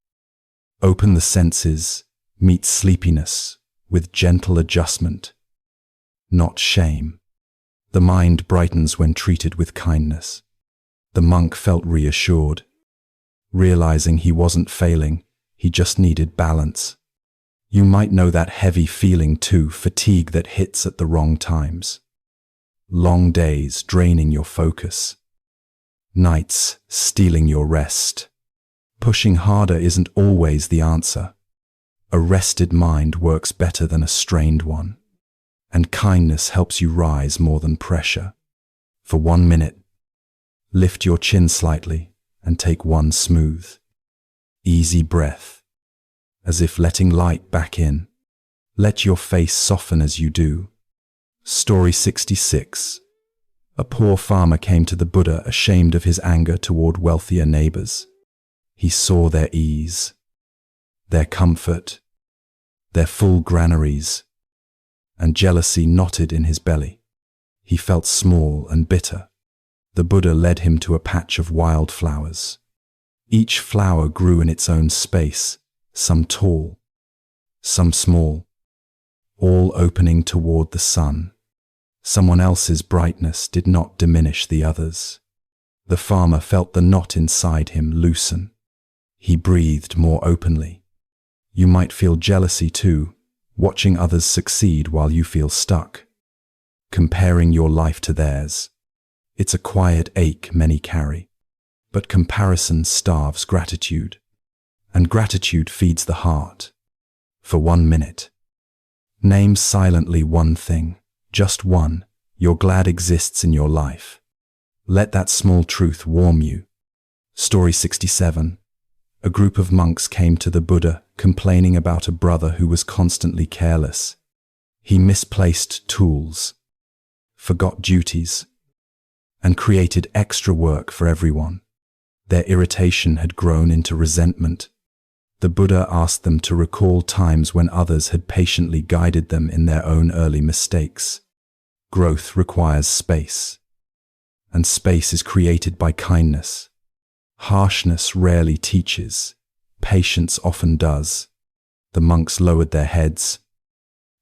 Open the senses. Meet sleepiness with gentle adjustment, not shame. The mind brightens when treated with kindness. The monk felt reassured, realizing he wasn't failing, he just needed balance. You might know that heavy feeling too, fatigue that hits at the wrong times. Long days draining your focus. Nights stealing your rest. Pushing harder isn't always the answer. A rested mind works better than a strained one. And kindness helps you rise more than pressure. For 1 minute, lift your chin slightly and take one smooth, easy breath, as if letting light back in. Let your face soften as you do. Story 66. A poor farmer came to the Buddha ashamed of his anger toward wealthier neighbors. He saw their ease, their comfort, their full granaries, and jealousy knotted in his belly. He felt small and bitter. The Buddha led him to a patch of wildflowers. Each flower grew in its own space, some tall, some small, all opening toward the sun. Someone else's brightness did not diminish the others. The farmer felt the knot inside him loosen. He breathed more openly. You might feel jealousy too, watching others succeed while you feel stuck, comparing your life to theirs. It's a quiet ache many carry, but comparison starves gratitude, and gratitude feeds the heart. For 1 minute, name silently one thing, just one, you're glad exists in your life. Let that small truth warm you. Story 67. A group of monks came to the Buddha complaining about a brother who was constantly careless. He misplaced tools, forgot duties, and created extra work for everyone. Their irritation had grown into resentment. The Buddha asked them to recall times when others had patiently guided them in their own early mistakes. Growth requires space, and space is created by kindness. Harshness rarely teaches, patience often does. The monks lowered their heads,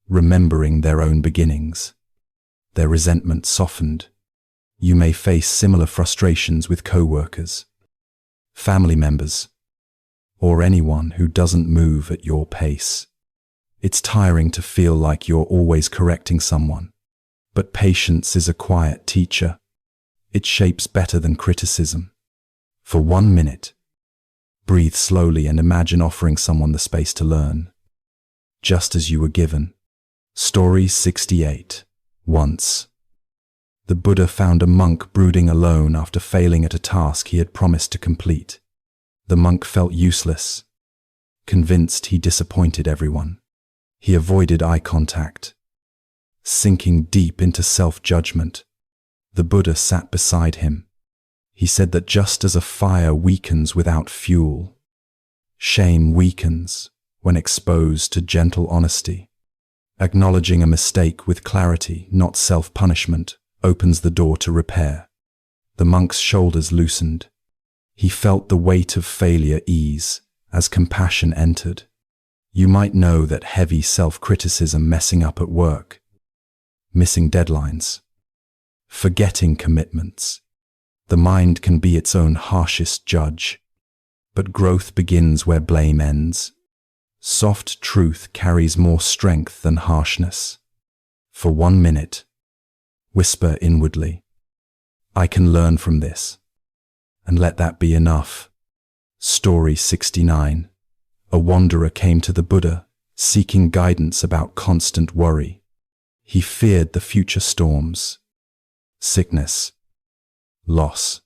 remembering their own beginnings. Their resentment softened. You may face similar frustrations with co-workers, family members, or anyone who doesn't move at your pace. It's tiring to feel like you're always correcting someone, but patience is a quiet teacher. It shapes better than criticism. For 1 minute, breathe slowly and imagine offering someone the space to learn, just as you were given. Story 68. Once, the Buddha found a monk brooding alone after failing at a task he had promised to complete. The monk felt useless, convinced he disappointed everyone. He avoided eye contact, sinking deep into self-judgment. The Buddha sat beside him. He said that just as a fire weakens without fuel, shame weakens when exposed to gentle honesty. Acknowledging a mistake with clarity, not self-punishment, opens the door to repair. The monk's shoulders loosened. He felt the weight of failure ease as compassion entered. You might know that heavy self-criticism, messing up at work, missing deadlines, forgetting commitments. The mind can be its own harshest judge, but growth begins where blame ends. Soft truth carries more strength than harshness. For 1 minute, whisper inwardly, I can learn from this, and let that be enough. Story 69. A wanderer came to the Buddha, seeking guidance about constant worry. He feared the future storms, sickness, loss,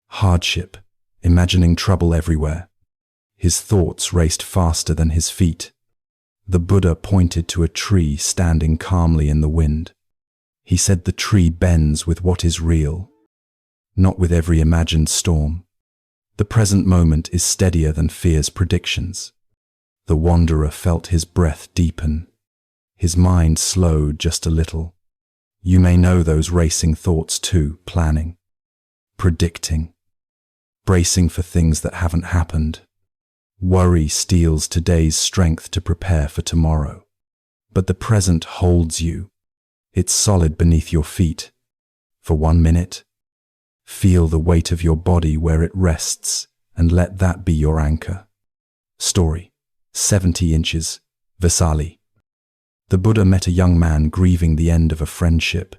hardship, imagining trouble everywhere. His thoughts raced faster than his feet. The Buddha pointed to a tree standing calmly in the wind. He said the tree bends with what is real, not with every imagined storm. The present moment is steadier than fear's predictions. The wanderer felt his breath deepen. His mind slowed just a little. You may know those racing thoughts too, planning, predicting, bracing for things that haven't happened. Worry steals today's strength to prepare for tomorrow. But the present holds you. It's solid beneath your feet. For 1 minute, feel the weight of your body where it rests and let that be your anchor. Story 70 inches, Vasali. The Buddha met a young man grieving the end of a friendship.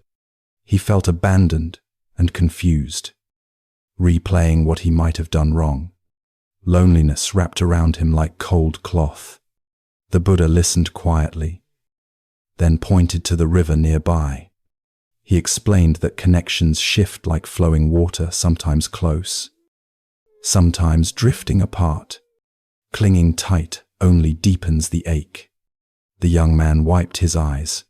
He felt abandoned and confused, replaying what he might have done wrong. Loneliness wrapped around him like cold cloth. The Buddha listened quietly, then pointed to the river nearby. He explained that connections shift like flowing water, sometimes close, sometimes drifting apart. Clinging tight only deepens the ache. The young man wiped his eyes,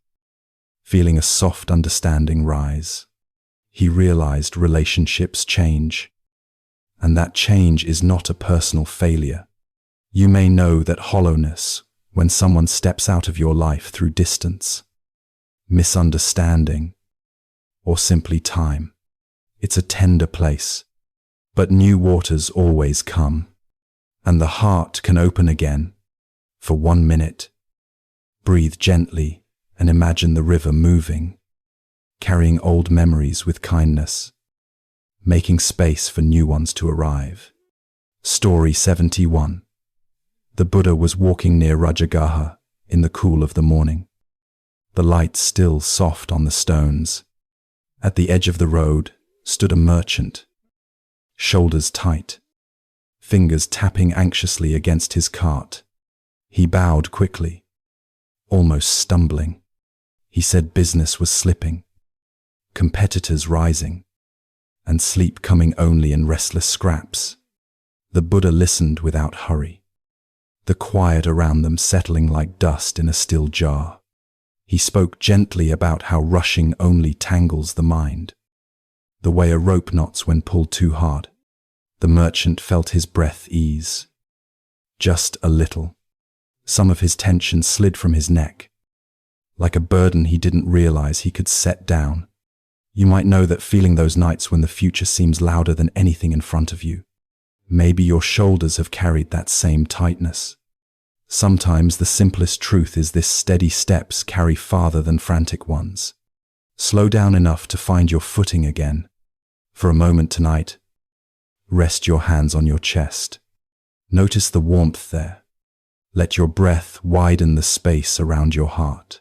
feeling a soft understanding rise. He realized relationships change, and that change is not a personal failure. You may know that hollowness when someone steps out of your life through distance, misunderstanding, or simply time. It's a tender place, but new waters always come, and the heart can open again. For 1 minute, breathe gently and imagine the river moving, carrying old memories with kindness, making space for new ones to arrive. Story 71. The Buddha was walking near Rajagaha in the cool of the morning. The light still soft on the stones. At the edge of the road stood a merchant, shoulders tight, fingers tapping anxiously against his cart. He bowed quickly, almost stumbling. He said business was slipping, competitors rising, and sleep coming only in restless scraps. The Buddha listened without hurry, the quiet around them settling like dust in a still jar. He spoke gently about how rushing only tangles the mind, the way a rope knots when pulled too hard. The merchant felt his breath ease, just a little. Some of his tension slid from his neck, like a burden he didn't realize he could set down. You might know that feeling those nights when the future seems louder than anything in front of you. Maybe your shoulders have carried that same tightness. Sometimes the simplest truth is this: steady steps carry farther than frantic ones. Slow down enough to find your footing again. For a moment tonight, rest your hands on your chest. Notice the warmth there. Let your breath widen the space around your heart.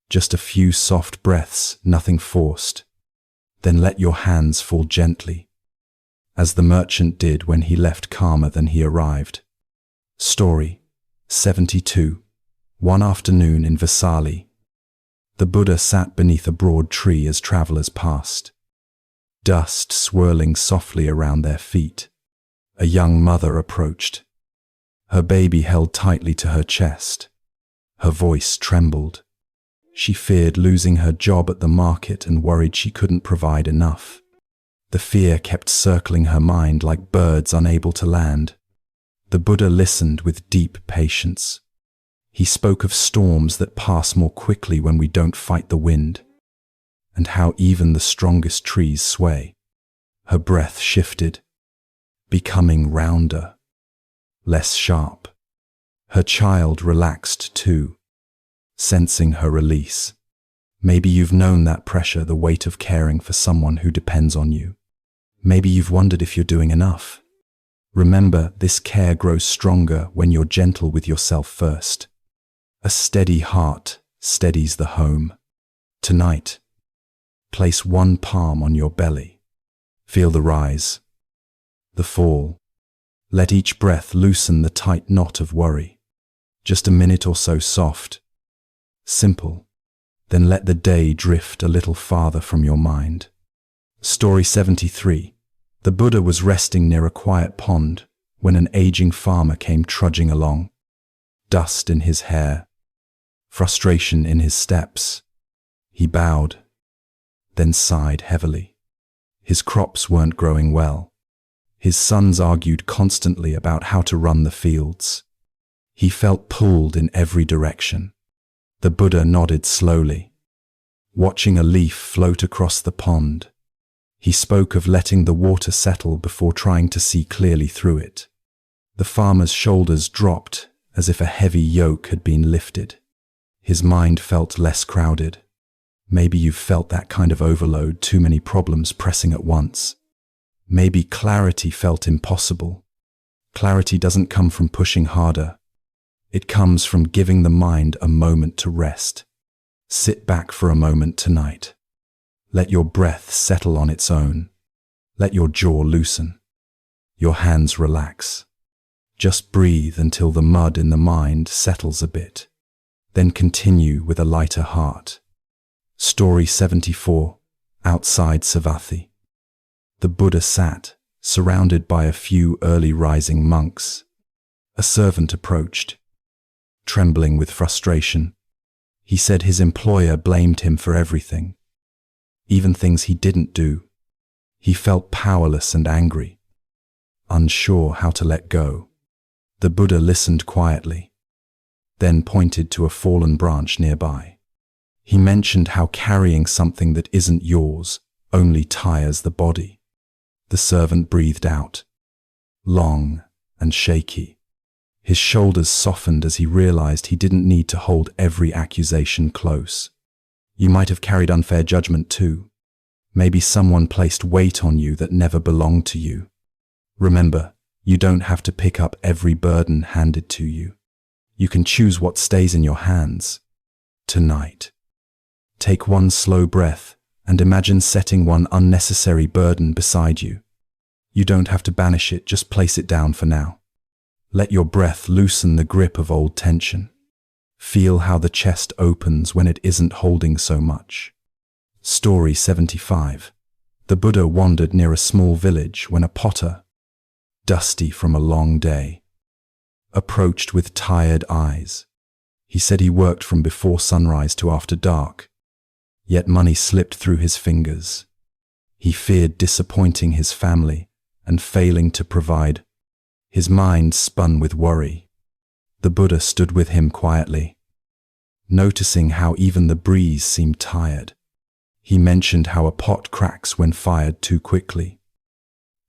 Just a few soft breaths, nothing forced. Then let your hands fall gently, as the merchant did when he left calmer than he arrived. Story 72. One afternoon in Vaisali, the Buddha sat beneath a broad tree as travelers passed, dust swirling softly around their feet. A young mother approached, her baby held tightly to her chest. Her voice trembled. She feared losing her job at the market and worried she couldn't provide enough. The fear kept circling her mind like birds unable to land. The Buddha listened with deep patience. He spoke of storms that pass more quickly when we don't fight the wind, and how even the strongest trees sway. Her breath shifted, becoming rounder, less sharp. Her child relaxed too, sensing her release. Maybe you've known that pressure, the weight of caring for someone who depends on you. Maybe you've wondered if you're doing enough. Remember, this care grows stronger when you're gentle with yourself first. A steady heart steadies the home. Tonight, place one palm on your belly. Feel the rise, the fall. Let each breath loosen the tight knot of worry. Just a minute or so soft, simple. Then let the day drift a little farther from your mind. Story 73. The Buddha was resting near a quiet pond when an aging farmer came trudging along. Dust in his hair, frustration in his steps. He bowed, then sighed heavily. His crops weren't growing well. His sons argued constantly about how to run the fields. He felt pulled in every direction. The Buddha nodded slowly, watching a leaf float across the pond. He spoke of letting the water settle before trying to see clearly through it. The farmer's shoulders dropped as if a heavy yoke had been lifted. His mind felt less crowded. Maybe you've felt that kind of overload, too many problems pressing at once. Maybe clarity felt impossible. Clarity doesn't come from pushing harder. It comes from giving the mind a moment to rest. Sit back for a moment tonight. Let your breath settle on its own. Let your jaw loosen. Your hands relax. Just breathe until the mud in the mind settles a bit. Then continue with a lighter heart. Story 74. Outside Savatthi. The Buddha sat, surrounded by a few early rising monks. A servant approached, trembling with frustration. He said his employer blamed him for everything, even things he didn't do. He felt powerless and angry, unsure how to let go. The Buddha listened quietly, then pointed to a fallen branch nearby. He mentioned how carrying something that isn't yours only tires the body. The servant breathed out, long and shaky. His shoulders softened as he realized he didn't need to hold every accusation close. You might have carried unfair judgment too. Maybe someone placed weight on you that never belonged to you. Remember, You don't have to pick up every burden handed to you. You can choose what stays in your hands. Tonight, take one slow breath and imagine setting one unnecessary burden beside you. You don't have to banish it, just place it down for now. Let your breath loosen the grip of old tension. Feel how the chest opens when it isn't holding so much. Story 75. The Buddha wandered near a small village when a potter, dusty from a long day, approached with tired eyes. He said he worked from before sunrise to after dark, yet money slipped through his fingers. He feared disappointing his family and failing to provide. His mind spun with worry. The Buddha stood with him quietly, noticing how even the breeze seemed tired. He mentioned how a pot cracks when fired too quickly,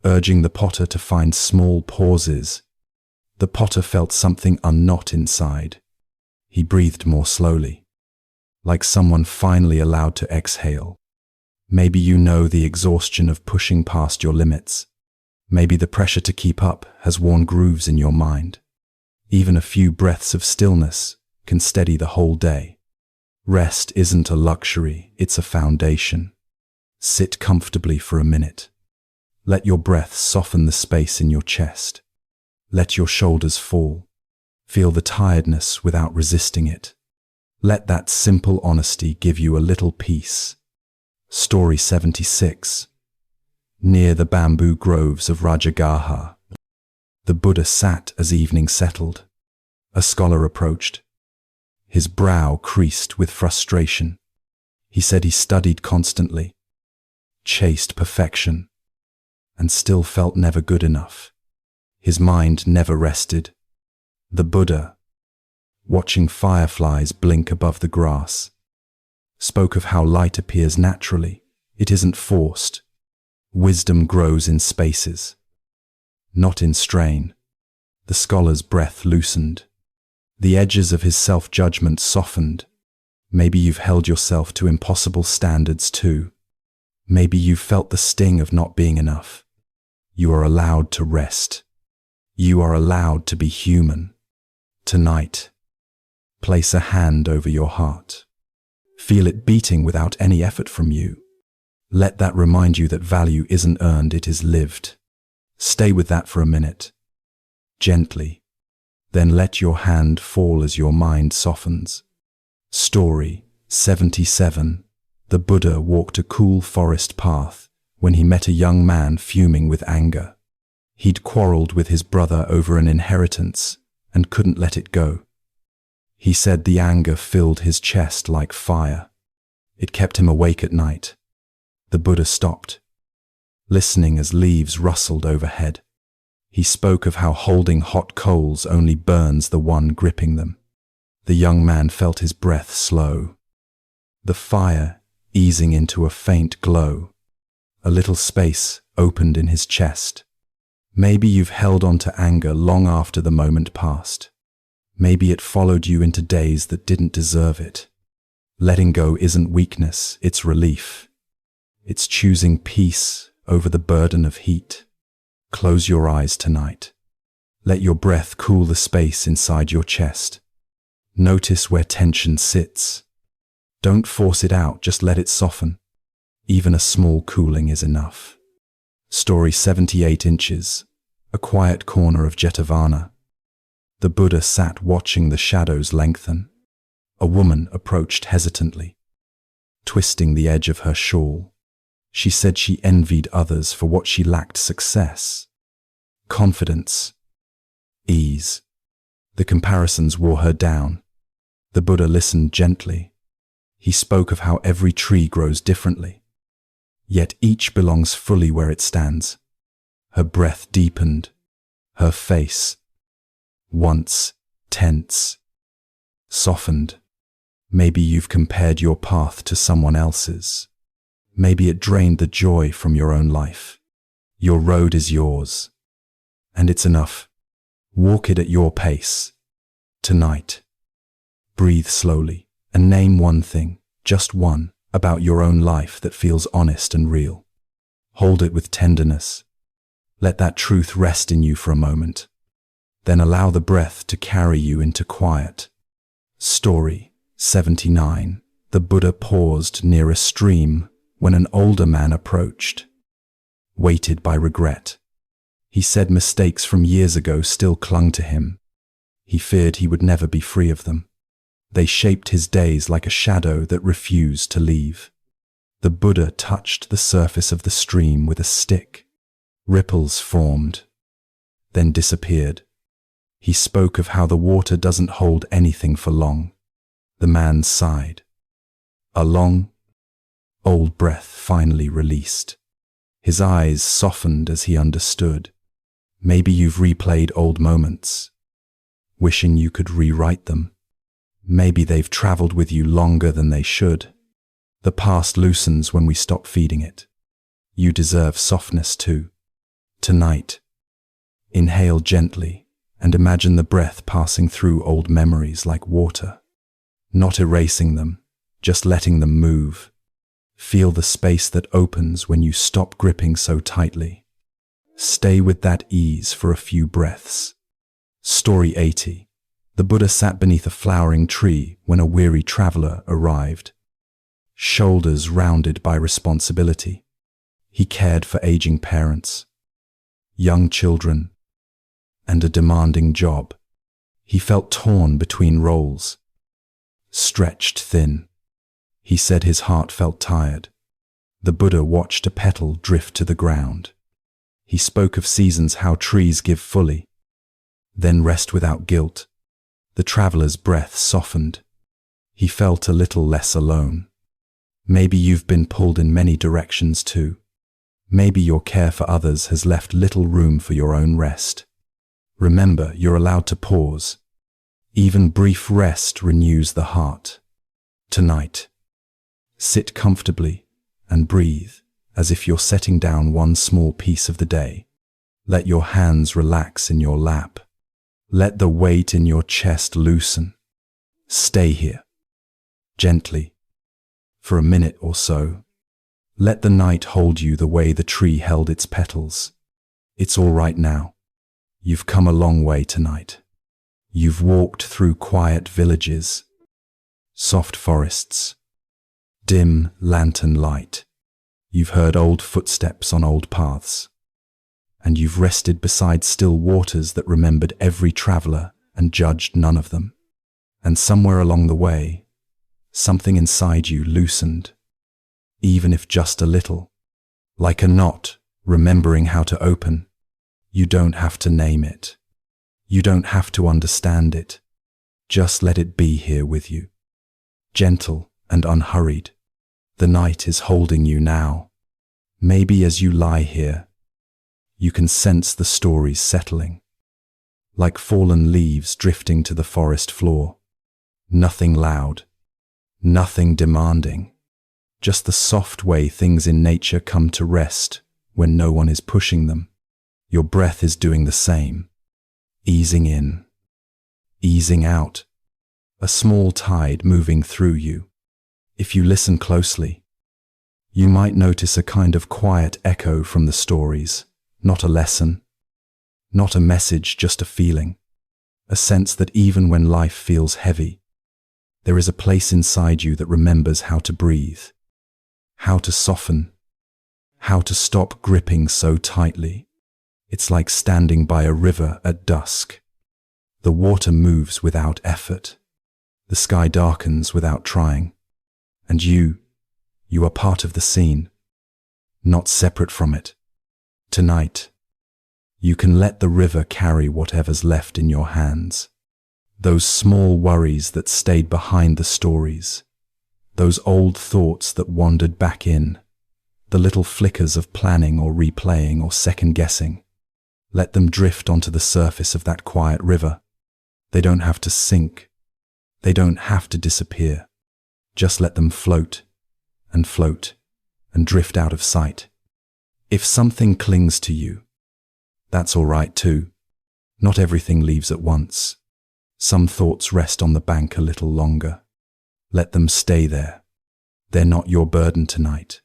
urging the potter to find small pauses. The potter felt something unknot inside. He breathed more slowly, like someone finally allowed to exhale. Maybe you know the exhaustion of pushing past your limits. Maybe the pressure to keep up has worn grooves in your mind. Even a few breaths of stillness can steady the whole day. Rest isn't a luxury, it's a foundation. Sit comfortably for a minute. Let your breath soften the space in your chest. Let your shoulders fall. Feel the tiredness without resisting it. Let that simple honesty give you a little peace. Story 76. Near the bamboo groves of Rajagaha, the Buddha sat as evening settled. A scholar approached. His brow creased with frustration. He said he studied constantly, chased perfection, and still felt never good enough. His mind never rested. The Buddha, watching fireflies blink above the grass, spoke of how light appears naturally. It isn't forced. Wisdom grows in spaces, not in strain. The scholar's breath loosened. The edges of his self-judgment softened. Maybe you've held yourself to impossible standards too. Maybe you've felt the sting of not being enough. You are allowed to rest. You are allowed to be human. Tonight, place a hand over your heart. Feel it beating without any effort from you. Let that remind you that value isn't earned, it is lived. Stay with that for a minute, gently. Then let your hand fall as your mind softens. Story 77. The Buddha walked a cool forest path when he met a young man fuming with anger. He'd quarreled with his brother over an inheritance and couldn't let it go. He said the anger filled his chest like fire. It kept him awake at night. The Buddha stopped, listening as leaves rustled overhead. He spoke of how holding hot coals only burns the one gripping them. The young man felt his breath slow, the fire easing into a faint glow. A little space opened in his chest. Maybe you've held on to anger long after the moment passed. Maybe it followed you into days that didn't deserve it. Letting go isn't weakness, it's relief. It's choosing peace over the burden of heat. Close your eyes tonight. Let your breath cool the space inside your chest. Notice where tension sits. Don't force it out, just let it soften. Even a small cooling is enough. Story 78 inches. A quiet corner of Jetavana. The Buddha sat watching the shadows lengthen. A woman approached hesitantly, twisting the edge of her shawl. She said she envied others for what she lacked: success, confidence, ease. The comparisons wore her down. The Buddha listened gently. He spoke of how every tree grows differently, yet each belongs fully where it stands. Her breath deepened. Her face, once tense, softened. Maybe you've compared your path to someone else's. Maybe it drained the joy from your own life. Your road is yours, and it's enough. Walk it at your pace. Tonight, breathe slowly and name one thing, just one, about your own life that feels honest and real. Hold it with tenderness. Let that truth rest in you for a moment. Then allow the breath to carry you into quiet. Story 79. The Buddha paused near a stream when an older man approached. Weighted by regret. He said mistakes from years ago still clung to him. He feared he would never be free of them. They shaped his days like a shadow that refused to leave. The Buddha touched the surface of the stream with a stick. Ripples formed, then disappeared. He spoke of how the water doesn't hold anything for long. The man sighed. A long, old breath finally released. His eyes softened as he understood. Maybe you've replayed old moments, wishing you could rewrite them. Maybe they've traveled with you longer than they should. The past loosens when we stop feeding it. You deserve softness too. Tonight, inhale gently and imagine the breath passing through old memories like water. Not erasing them, just letting them move. Feel the space that opens when you stop gripping so tightly. Stay with that ease for a few breaths. Story 80. The Buddha sat beneath a flowering tree when a weary traveler arrived. Shoulders rounded by responsibility. He cared for aging parents, young children, and a demanding job. He felt torn between roles. Stretched thin. He said his heart felt tired. The Buddha watched a petal drift to the ground. He spoke of seasons, how trees give fully, then rest without guilt. The traveler's breath softened. He felt a little less alone. Maybe you've been pulled in many directions too. Maybe your care for others has left little room for your own rest. Remember, you're allowed to pause. Even brief rest renews the heart. Tonight, sit comfortably and breathe as if you're setting down one small piece of the day. Let your hands relax in your lap. Let the weight in your chest loosen. Stay here, gently, for a minute or so. Let the night hold you the way the tree held its petals. It's all right now. You've come a long way tonight. You've walked through quiet villages, soft forests, dim lantern light. You've heard old footsteps on old paths. And you've rested beside still waters that remembered every traveler and judged none of them. And somewhere along the way, something inside you loosened, even if just a little, like a knot remembering how to open. You don't have to name it. You don't have to understand it. Just let it be here with you. Gentle and unhurried. The night is holding you now. Maybe as you lie here, you can sense the stories settling, like fallen leaves drifting to the forest floor. Nothing loud, nothing demanding, just the soft way things in nature come to rest when no one is pushing them. Your breath is doing the same, easing in, easing out, a small tide moving through you. If you listen closely, you might notice a kind of quiet echo from the stories. Not a lesson, not a message, just a feeling, a sense that even when life feels heavy, there is a place inside you that remembers how to breathe, how to soften, how to stop gripping so tightly. It's like standing by a river at dusk. The water moves without effort. The sky darkens without trying. And you are part of the scene, not separate from it. Tonight, you can let the river carry whatever's left in your hands. Those small worries that stayed behind the stories, those old thoughts that wandered back in, the little flickers of planning or replaying or second-guessing. Let them drift onto the surface of that quiet river. They don't have to sink. They don't have to disappear. Just let them float and drift out of sight. If something clings to you, that's all right too. Not everything leaves at once. Some thoughts rest on the bank a little longer. Let them stay there. They're not your burden tonight.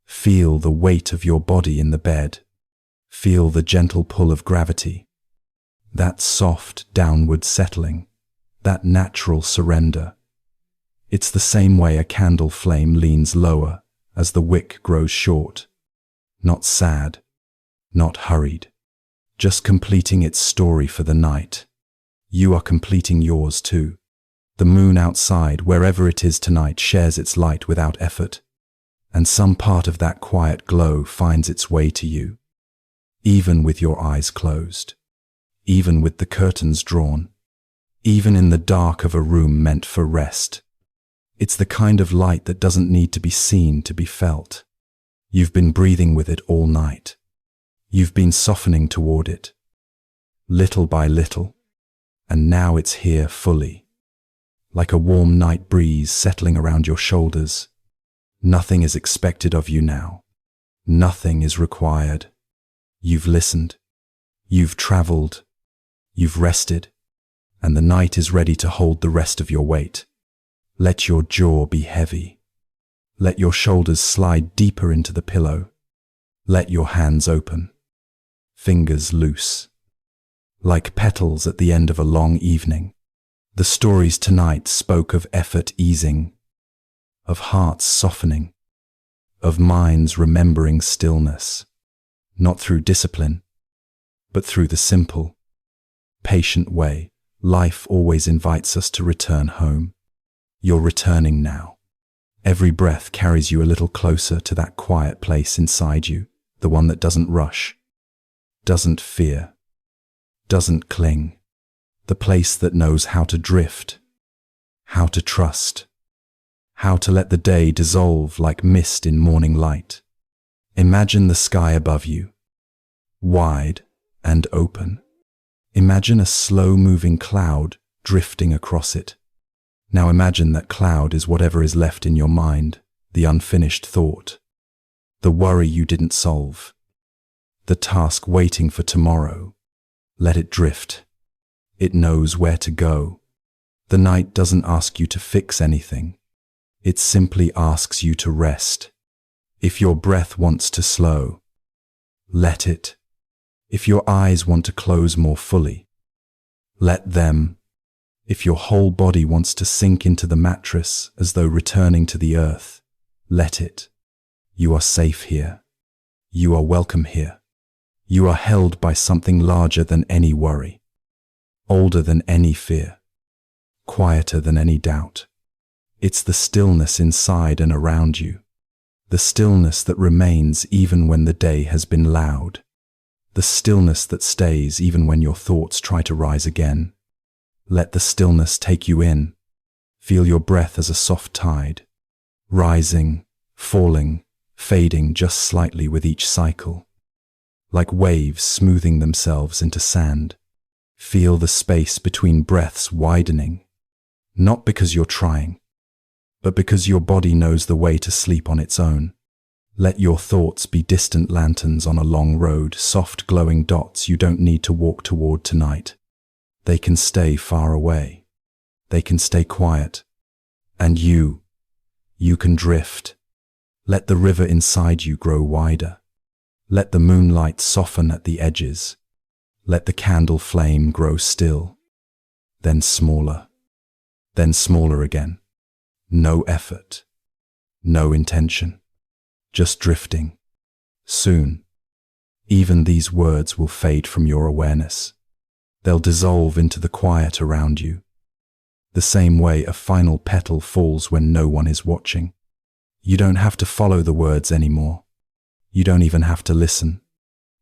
Feel the weight of your body in the bed. Feel the gentle pull of gravity, that soft downward settling, that natural surrender. It's the same way a candle flame leans lower as the wick grows short. Not sad, not hurried, just completing its story for the night. You are completing yours too. The moon outside, wherever it is tonight, shares its light without effort, and some part of that quiet glow finds its way to you. Even with your eyes closed, even with the curtains drawn, even in the dark of a room meant for rest. It's the kind of light that doesn't need to be seen to be felt. You've been breathing with it all night. You've been softening toward it, little by little, and now it's here fully, like a warm night breeze settling around your shoulders. Nothing is expected of you now. Nothing is required. You've listened, you've traveled, you've rested, and the night is ready to hold the rest of your weight. Let your jaw be heavy. Let your shoulders slide deeper into the pillow. Let your hands open, fingers loose. Like petals at the end of a long evening, the stories tonight spoke of effort easing, of hearts softening, of minds remembering stillness. Not through discipline, but through the simple, patient way life always invites us to return home. You're returning now. Every breath carries you a little closer to that quiet place inside you, the one that doesn't rush, doesn't fear, doesn't cling, the place that knows how to drift, how to trust, how to let the day dissolve like mist in morning light. Imagine the sky above you, wide and open. Imagine a slow-moving cloud drifting across it. Now imagine that cloud is whatever is left in your mind, the unfinished thought, the worry you didn't solve, the task waiting for tomorrow. Let it drift. It knows where to go. The night doesn't ask you to fix anything. It simply asks you to rest. If your breath wants to slow, let it. If your eyes want to close more fully, let them. If your whole body wants to sink into the mattress as though returning to the earth, let it. You are safe here. You are welcome here. You are held by something larger than any worry, older than any fear, quieter than any doubt. It's the stillness inside and around you. The stillness that remains even when the day has been loud. The stillness that stays even when your thoughts try to rise again. Let the stillness take you in. Feel your breath as a soft tide, rising, falling, fading just slightly with each cycle. Like waves smoothing themselves into sand. Feel the space between breaths widening, not because you're trying, but because your body knows the way to sleep on its own. Let your thoughts be distant lanterns on a long road, soft glowing dots you don't need to walk toward tonight. They can stay far away. They can stay quiet. And you can drift. Let the river inside you grow wider. Let the moonlight soften at the edges. Let the candle flame grow still. Then smaller again. No effort, no intention, just drifting. Soon, even these words will fade from your awareness. They'll dissolve into the quiet around you, the same way a final petal falls when no one is watching. You don't have to follow the words anymore. You don't even have to listen.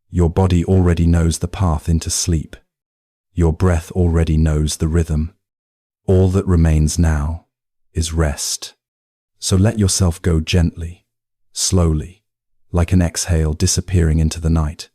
Your body already knows the path into sleep. Your breath already knows the rhythm. All that remains now is rest. So let yourself go gently, slowly, like an exhale disappearing into the night.